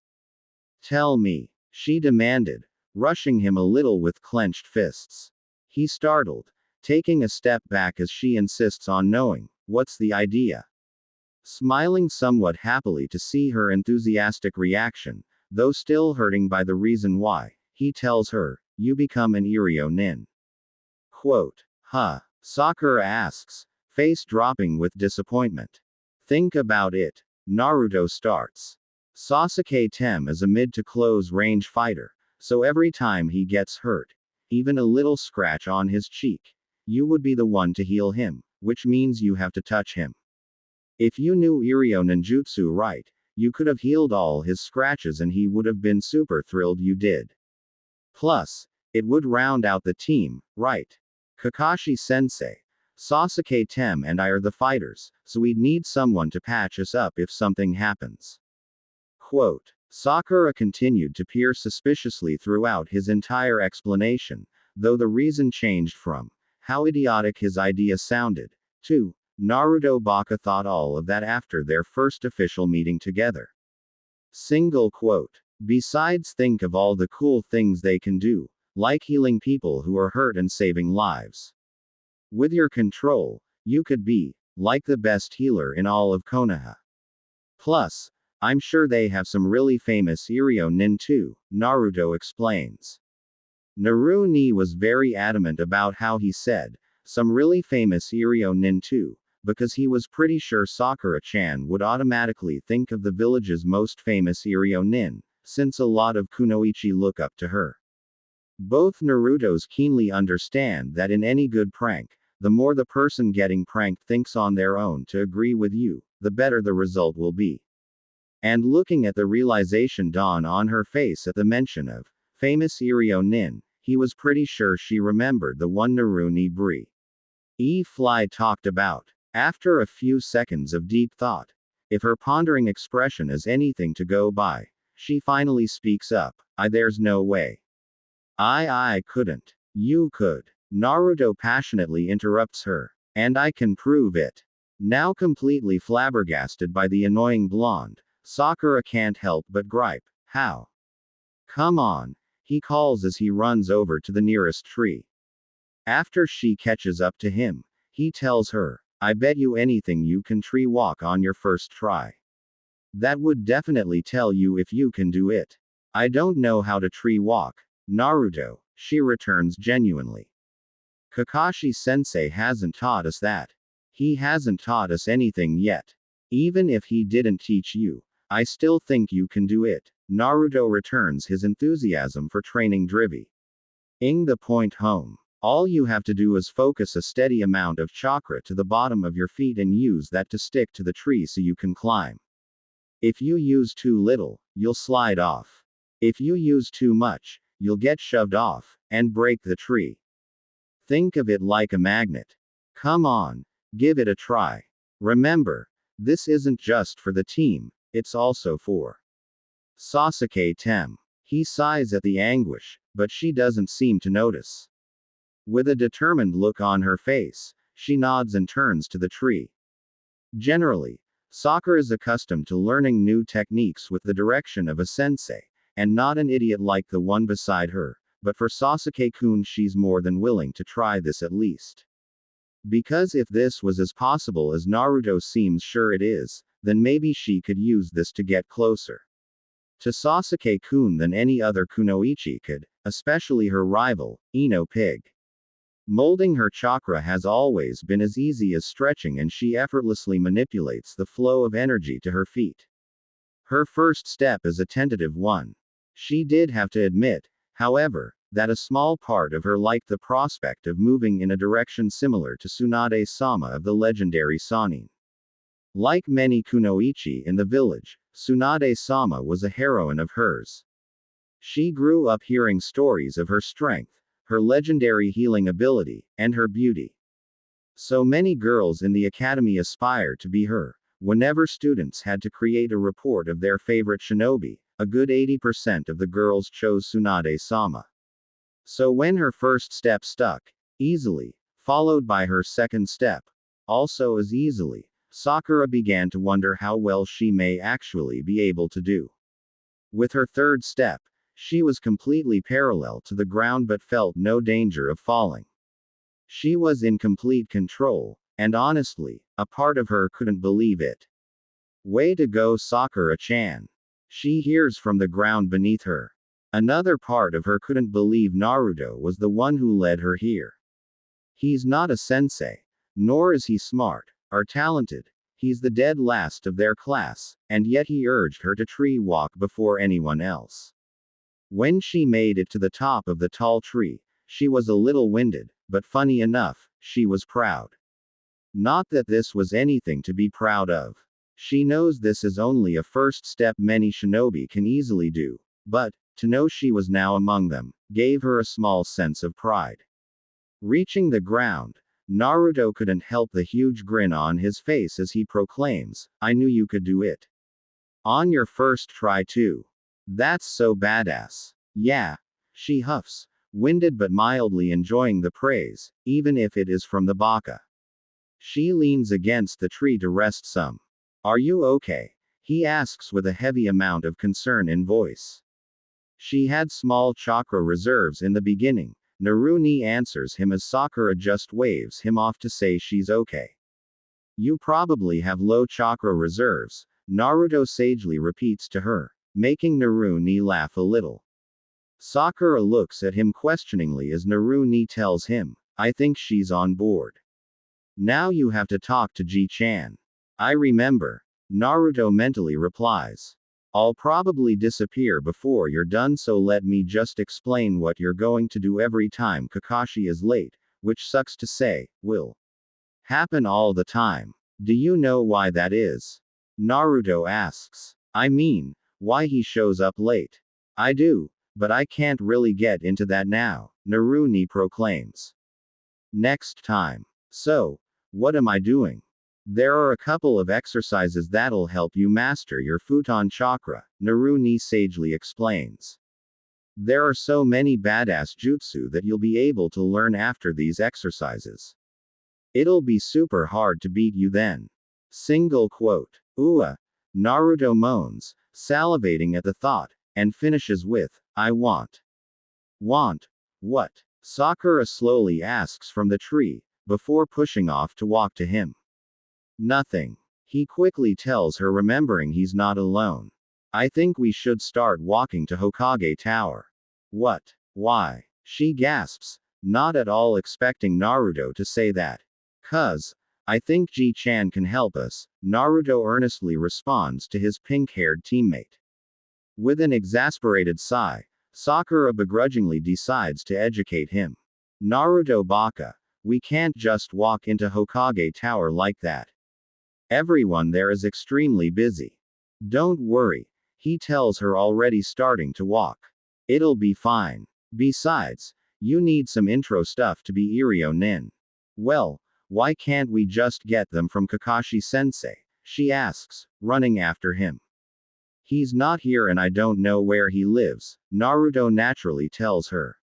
Tell me, she demanded, rushing him a little with clenched fists. He startled, taking a step back as she insists on knowing, what's the idea? Smiling somewhat happily to see her enthusiastic reaction, though still hurting by the reason why, he tells her, you become an Heroine. Quote, huh? Sakura asks, face dropping with disappointment. Think about it. Naruto starts. Sasuke-tem is a mid to close range fighter, so every time he gets hurt, even a little scratch on his cheek, you would be the one to heal him, which means you have to touch him. If you knew Iryo ninjutsu right, you could have healed all his scratches and he would have been super thrilled you did. Plus, it would round out the team, right? Kakashi-sensei, Sasuke-tem and I are the fighters, so we'd need someone to patch us up if something happens. Quote. Sakura continued to peer suspiciously throughout his entire explanation, though the reason changed from how idiotic his idea sounded to Naruto Baka thought all of that after their first official meeting together. Single quote. Besides, think of all the cool things they can do, like healing people who are hurt and saving lives. With your control, you could be like the best healer in all of Konoha. Plus, I'm sure they have some really famous Heroine too, Naruto explains. Naruni was very adamant about how he said, some really famous Heroine too, because he was pretty sure Sakura-chan would automatically think of the village's most famous Heroine, since a lot of kunoichi look up to her. Both Narutos keenly understand that in any good prank, the more the person getting pranked thinks on their own to agree with you, the better the result will be. And looking at the realization dawn on her face at the mention of famous Heroine, he was pretty sure she remembered the one Naruni Bri Fly talked about. After a few seconds of deep thought, if her pondering expression is anything to go by, she finally speaks up, there's no way. I couldn't. You could. Naruto passionately interrupts her. And I can prove it. Now completely flabbergasted by the annoying blonde, Sakura can't help but gripe, how? Come on, he calls as he runs over to the nearest tree. After she catches up to him, he tells her, I bet you anything you can tree walk on your first try. That would definitely tell you if you can do it. I don't know how to tree walk, Naruto, she returns genuinely. Kakashi-sensei hasn't taught us that. He hasn't taught us anything yet. Even if he didn't teach you, I still think you can do it. Naruto returns his enthusiasm for training Drivi. Ing the point home. All you have to do is focus a steady amount of chakra to the bottom of your feet and use that to stick to the tree so you can climb. If you use too little, you'll slide off. If you use too much, you'll get shoved off and break the tree. Think of it like a magnet. Come on, give it a try. Remember, this isn't just for the team, it's also for Sasuke Tem. He sighs at the anguish, but she doesn't seem to notice. With a determined look on her face, she nods and turns to the tree. Generally, Sakura is accustomed to learning new techniques with the direction of a sensei, and not an idiot like the one beside her, but for Sasuke-kun she's more than willing to try this at least. Because if this was as possible as Naruto seems sure it is, then maybe she could use this to get closer to Sasuke-kun than any other kunoichi could, especially her rival, Ino Pig. Molding her chakra has always been as easy as stretching, and she effortlessly manipulates the flow of energy to her feet. Her first step is a tentative one. She did have to admit, however, that a small part of her liked the prospect of moving in a direction similar to Tsunade-sama of the legendary Sannin. Like many kunoichi in the village, Tsunade-sama was a heroine of hers. She grew up hearing stories of her strength, her legendary healing ability, and her beauty. So many girls in the academy aspired to be her. Whenever students had to create a report of their favorite shinobi, a good 80% of the girls chose Tsunade-sama. So when her first step stuck, easily, followed by her second step, also as easily, Sakura began to wonder how well she may actually be able to do. With her third step, she was completely parallel to the ground but felt no danger of falling. She was in complete control, and honestly, a part of her couldn't believe it. Way to go, Sakura-chan. She hears from the ground beneath her. Another part of her couldn't believe Naruto was the one who led her here. He's not a sensei, nor is he smart, or talented. He's the dead last of their class, and yet he urged her to tree walk before anyone else. When she made it to the top of the tall tree, she was a little winded, but funny enough, she was proud. Not that this was anything to be proud of. She knows this is only a first step many shinobi can easily do, but, to know she was now among them, gave her a small sense of pride. Reaching the ground, Naruto couldn't help the huge grin on his face as he proclaims, "I knew you could do it. On your first try too. That's so badass." Yeah. She huffs, winded but mildly enjoying the praise, even if it is from the baka. She leans against the tree to rest some. "Are you okay?" he asks with a heavy amount of concern in voice. She had small chakra reserves in the beginning. Naruni answers him as Sakura just waves him off to say she's okay. "You probably have low chakra reserves," Naruto sagely repeats to her, making Naruni laugh a little. Sakura looks at him questioningly as Naruni tells him, "I think she's on board. Now you have to talk to Ji-chan." "I remember," Naruto mentally replies. "I'll probably disappear before you're done, so let me just explain what you're going to do every time Kakashi is late, which sucks to say, will happen all the time. Do you know why that is?" Naruto asks. "I mean, why he shows up late." "I do, but I can't really get into that now," Naruni proclaims. Next time. So, what am I doing? "There are a couple of exercises that'll help you master your futon chakra," Naruni sagely explains. "There are so many badass jutsu that you'll be able to learn after these exercises. It'll be super hard to beat you then." Single quote. Naruto moans, salivating at the thought, and finishes with, "I want." "Want? What?" Sakura slowly asks from the tree, before pushing off to walk to him. "Nothing." He quickly tells her, remembering he's not alone. "I think we should start walking to Hokage Tower." "What? Why?" She gasps, not at all expecting Naruto to say that. "'Cause I think Ji-chan can help us, Naruto earnestly responds to his pink-haired teammate. With an exasperated sigh, Sakura begrudgingly decides to educate him. Naruto baka. We can't just walk into Hokage Tower like that. Everyone there is extremely busy. Don't worry, he tells her, already starting to walk. It'll be fine. Besides, you need some intro stuff to be Iryo Nin. Well, why can't we just get them from Kakashi-sensei? She asks, running after him. He's not here and I don't know where he lives, Naruto naturally tells her.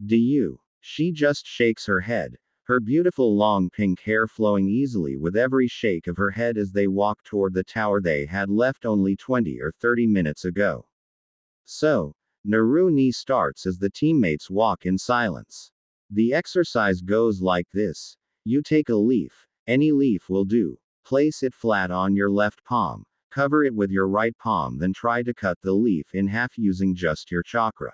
Do you? She just shakes her head, her beautiful long pink hair flowing easily with every shake of her head as they walk toward the tower they had left only 20 or 30 minutes ago. So, Naru-ni starts as the teammates walk in silence. The exercise goes like this. You take a leaf, any leaf will do, place it flat on your left palm, cover it with your right palm, then try to cut the leaf in half using just your chakra.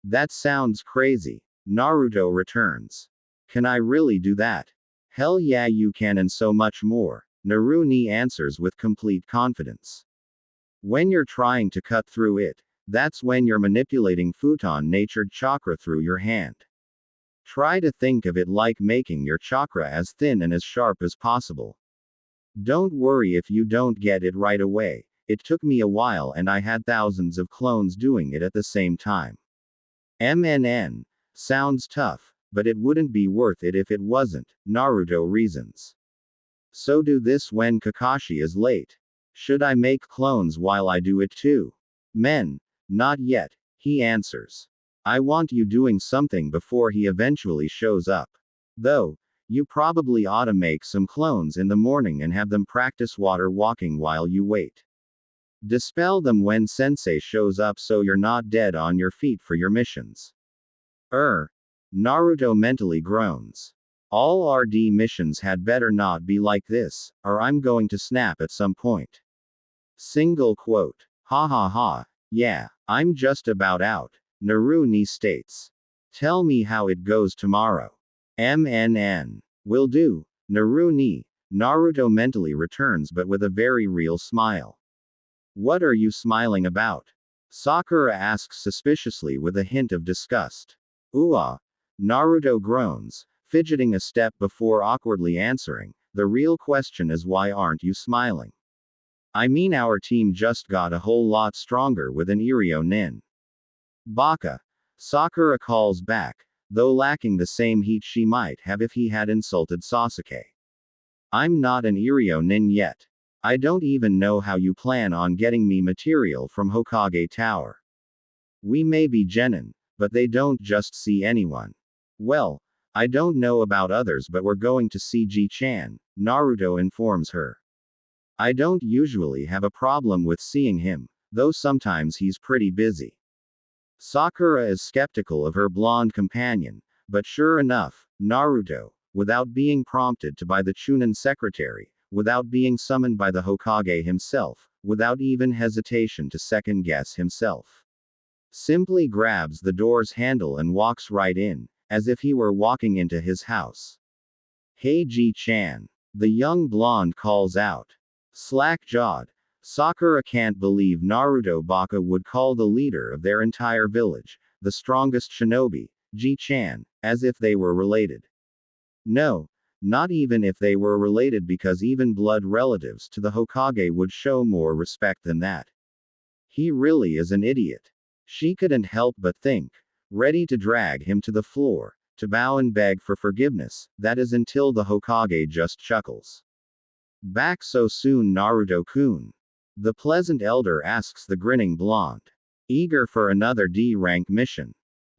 That sounds crazy, Naruto returns. Can I really do that? Hell yeah you can, and so much more, Naru-ni answers with complete confidence. When you're trying to cut through it, that's when you're manipulating futon-natured chakra through your hand. Try to think of it like making your chakra as thin and as sharp as possible. Don't worry if you don't get it right away, it took me a while and I had thousands of clones doing it at the same time. MNN. Sounds tough, but it wouldn't be worth it if it wasn't, Naruto reasons. So do this when Kakashi is late. Should I make clones while I do it too? Men. Not yet, he answers. I want you doing something before he eventually shows up. Though, you probably ought to make some clones in the morning and have them practice water walking while you wait. Dispel them when sensei shows up so you're not dead on your feet for your missions. Naruto mentally groans. All RD missions had better not be like this, or I'm going to snap at some point. Single quote. Ha ha ha. Yeah, I'm just about out, Naru-ni states. Tell me how it goes tomorrow. MNN. Will do, Naru-ni, Naruto mentally returns but with a very real smile. What are you smiling about? Sakura asks suspiciously with a hint of disgust. Ooh, Naruto groans, fidgeting a step before awkwardly answering. The real question is, why aren't you smiling? I mean, our team just got a whole lot stronger with an Iryo Nin. Baka. Sakura calls back, though lacking the same heat she might have if he had insulted Sasuke. I'm not an Iryo Nin yet. I don't even know how you plan on getting me material from Hokage Tower. We may be genin, but they don't just see anyone. Well, I don't know about others, but we're going to see Ji-chan, Naruto informs her. I don't usually have a problem with seeing him, though sometimes he's pretty busy. Sakura is skeptical of her blonde companion, but sure enough, Naruto, without being prompted to by the Chunin secretary, without being summoned by the Hokage himself, without even hesitation to second-guess himself, simply grabs the door's handle and walks right in, as if he were walking into his house. Hey Ji-chan. The young blonde calls out. Slack-jawed, Sakura can't believe Naruto baka would call the leader of their entire village, the strongest shinobi, Ji-chan, as if they were related. No, not even if they were related, because even blood relatives to the Hokage would show more respect than that. He really is an idiot. She couldn't help but think, ready to drag him to the floor, to bow and beg for forgiveness, that is until the Hokage just chuckles. Back so soon, Naruto-kun? The pleasant elder asks the grinning blonde. Eager for another D-rank mission.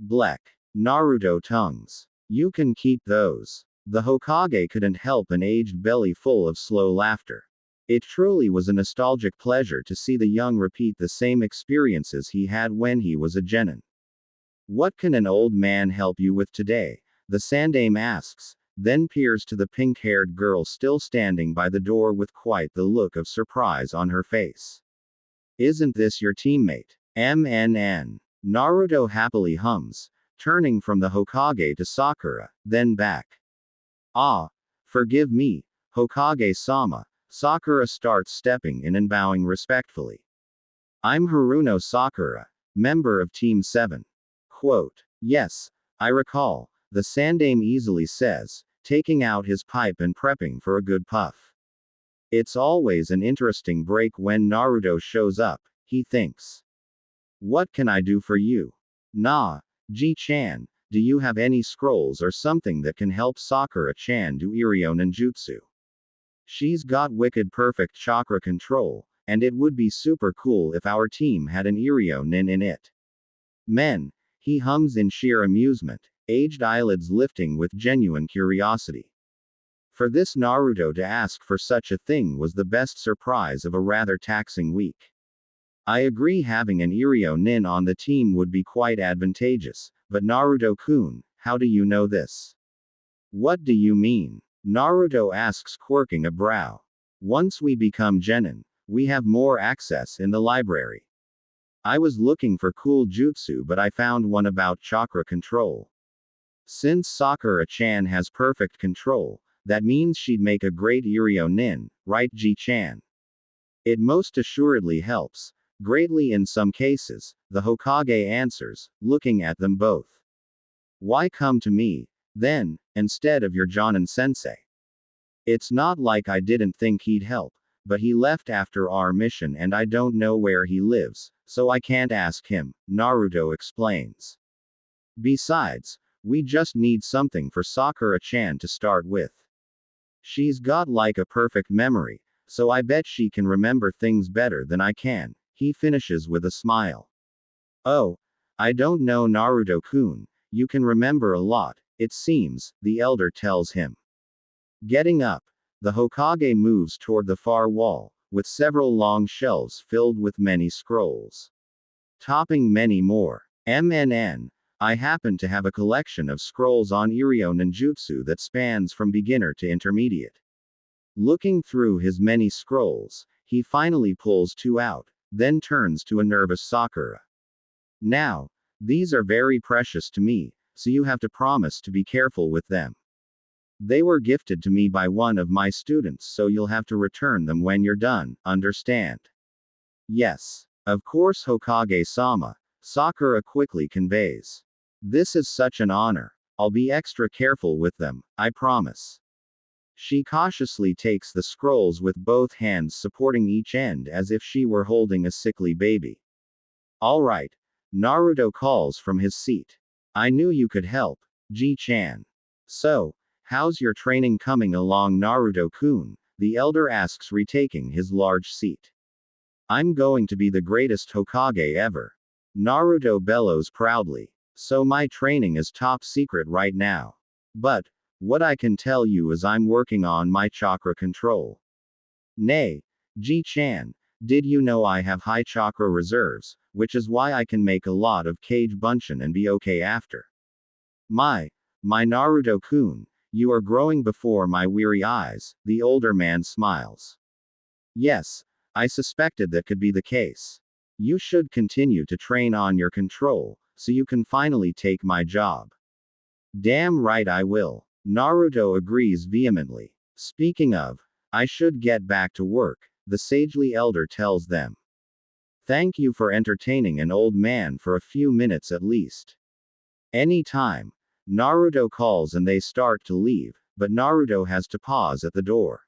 Blech. Naruto tongues. You can keep those. The Hokage couldn't help an aged belly full of slow laughter. It truly was a nostalgic pleasure to see the young repeat the same experiences he had when he was a genin. What can an old man help you with today? The Sandaime asks, then peers to the pink-haired girl still standing by the door with quite the look of surprise on her face. Isn't this your teammate? MNN. Naruto happily hums, turning from the Hokage to Sakura, then back. Ah, forgive me, Hokage-sama. Sakura starts stepping in and bowing respectfully. I'm Haruno Sakura, member of Team 7. Quote. Yes, I recall, the Sandaime easily says, taking out his pipe and prepping for a good puff. It's always an interesting break when Naruto shows up, he thinks. What can I do for you? Nah, Ji-chan, do you have any scrolls or something that can help Sakura-chan do Iryo ninjutsu? She's got wicked perfect chakra control, and it would be super cool if our team had an Iryo nin in it. Men, he hums in sheer amusement, aged eyelids lifting with genuine curiosity. For this Naruto to ask for such a thing was the best surprise of a rather taxing week. I agree having an Iryo nin on the team would be quite advantageous, but Naruto-kun, how do you know this? What do you mean? Naruto asks, quirking a brow. Once we become genin, we have more access in the library. I was looking for cool jutsu but I found one about chakra control. Since Sakura-chan has perfect control, that means she'd make a great Iryo nin, right Ji-chan? It most assuredly helps. Greatly in some cases, the Hokage answers, looking at them both. Why come to me, then, instead of your Jonin-sensei? It's not like I didn't think he'd help, but he left after our mission and I don't know where he lives, so I can't ask him, Naruto explains. Besides, we just need something for Sakura-chan to start with. She's got like a perfect memory, so I bet she can remember things better than I can, he finishes with a smile. Oh, I don't know Naruto-kun, you can remember a lot, it seems, the elder tells him. Getting up, the Hokage moves toward the far wall, with several long shelves filled with many scrolls. Topping many more. I happen to have a collection of scrolls on Iryo ninjutsu that spans from beginner to intermediate. Looking through his many scrolls, he finally pulls two out, then turns to a nervous Sakura. Now, these are very precious to me, so you have to promise to be careful with them. They were gifted to me by one of my students, so you'll have to return them when you're done, understand? Yes. Of course, Hokage-sama, Sakura quickly conveys. This is such an honor. I'll be extra careful with them, I promise. She cautiously takes the scrolls with both hands supporting each end as if she were holding a sickly baby. All right. Naruto calls from his seat. I knew you could help, Ji-chan. So, how's your training coming along, Naruto-kun? The elder asks, retaking his large seat. I'm going to be the greatest Hokage ever. Naruto bellows proudly. So my training is top secret right now. But, what I can tell you is I'm working on my chakra control. Nay, Ji-chan, did you know I have high chakra reserves, which is why I can make a lot of Kage Bunshin and be okay after. My Naruto-kun, you are growing before my weary eyes, the older man smiles. Yes, I suspected that could be the case. You should continue to train on your control, so you can finally take my job. Damn right I will. Naruto agrees vehemently. Speaking of, I should get back to work, the sagely elder tells them. Thank you for entertaining an old man for a few minutes at least. Any time. Naruto calls and they start to leave, but Naruto has to pause at the door.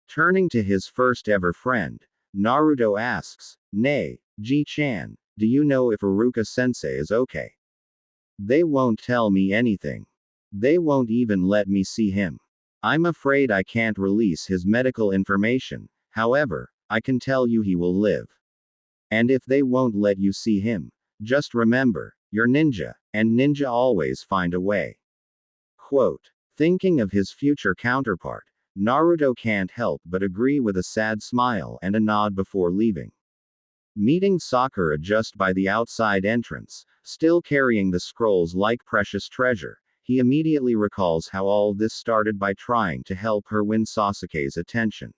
Turning to his first ever friend, Naruto asks, Nay, Ji-chan, do you know if Iruka-sensei is okay? They won't tell me anything. They won't even let me see him. I'm afraid I can't release his medical information, however, I can tell you he will live. And if they won't let you see him, just remember, you're ninja, and ninja always find a way. Quote. Thinking of his future counterpart, Naruto can't help but agree with a sad smile and a nod before leaving. Meeting Sakura just by the outside entrance, still carrying the scrolls like precious treasure, he immediately recalls how all this started by trying to help her win Sasuke's attention.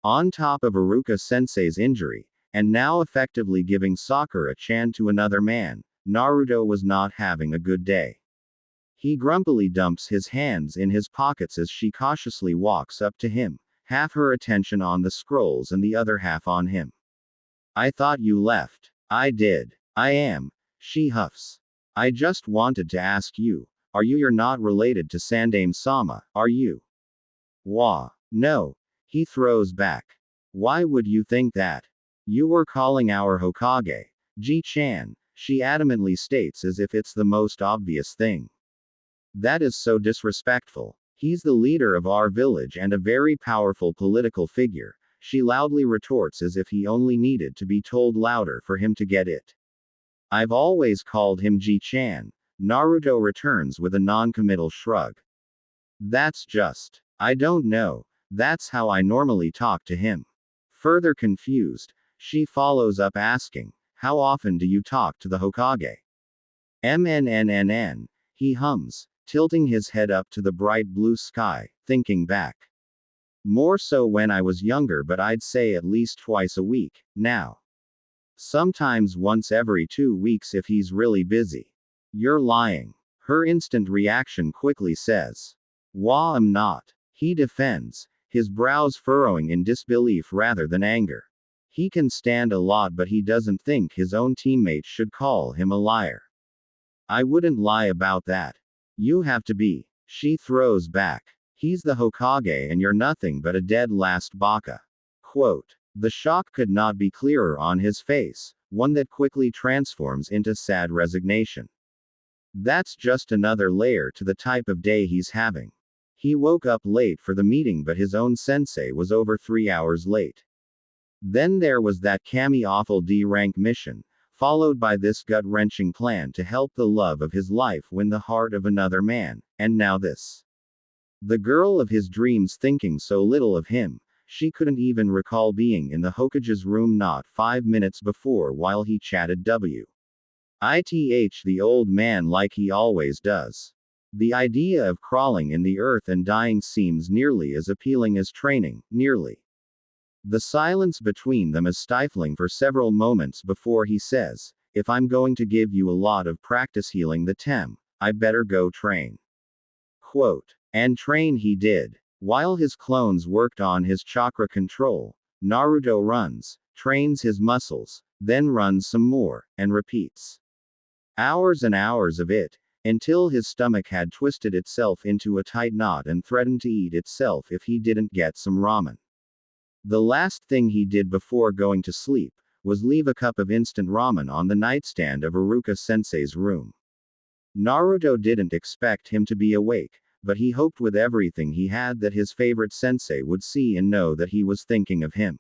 On top of Iruka-sensei's injury, and now effectively giving Sakura-chan to another man, Naruto was not having a good day. He grumpily dumps his hands in his pockets as she cautiously walks up to him, half her attention on the scrolls and the other half on him. I thought you left. I did. I am. She huffs. I just wanted to ask you, you're not related to Sandaime-sama, are you? Wah. No. He throws back. Why would you think that? You were calling our Hokage Ji-chan, she adamantly states as if it's the most obvious thing. That is so disrespectful. He's the leader of our village and a very powerful political figure, she loudly retorts as if he only needed to be told louder for him to get it. I've always called him Ji-chan, Naruto returns with a non-committal shrug. That's just. I don't know. That's how I normally talk to him. Further confused, she follows up asking, how often do you talk to the Hokage? MNNNN, he hums, tilting his head up to the bright blue sky, thinking back. More so when I was younger, but I'd say at least twice a week, now. Sometimes once every 2 weeks if he's really busy. You're lying. Her instant reaction quickly says. Wah, I'm not. He defends, his brows furrowing in disbelief rather than anger. He can stand a lot, but he doesn't think his own teammates should call him a liar. I wouldn't lie about that. You have to be. She throws back. He's the Hokage and you're nothing but a dead last baka. Quote. The shock could not be clearer on his face, one that quickly transforms into sad resignation. That's just another layer to the type of day he's having. He woke up late for the meeting, but his own sensei was over 3 hours late. Then there was that awful D-rank mission, followed by this gut-wrenching plan to help the love of his life win the heart of another man, and now this. The girl of his dreams thinking so little of him, she couldn't even recall being in the Hokage's room not 5 minutes before while he chatted the old man like he always does. The idea of crawling in the earth and dying seems nearly as appealing as training, nearly. The silence between them is stifling for several moments before he says, if I'm going to give you a lot of practice healing the tem, I better go train. Quote. And train he did. While his clones worked on his chakra control, Naruto runs, trains his muscles, then runs some more, and repeats. Hours and hours of it, until his stomach had twisted itself into a tight knot and threatened to eat itself if he didn't get some ramen. The last thing he did before going to sleep was leave a cup of instant ramen on the nightstand of Iruka-sensei's room. Naruto didn't expect him to be awake, but he hoped with everything he had that his favorite sensei would see and know that he was thinking of him.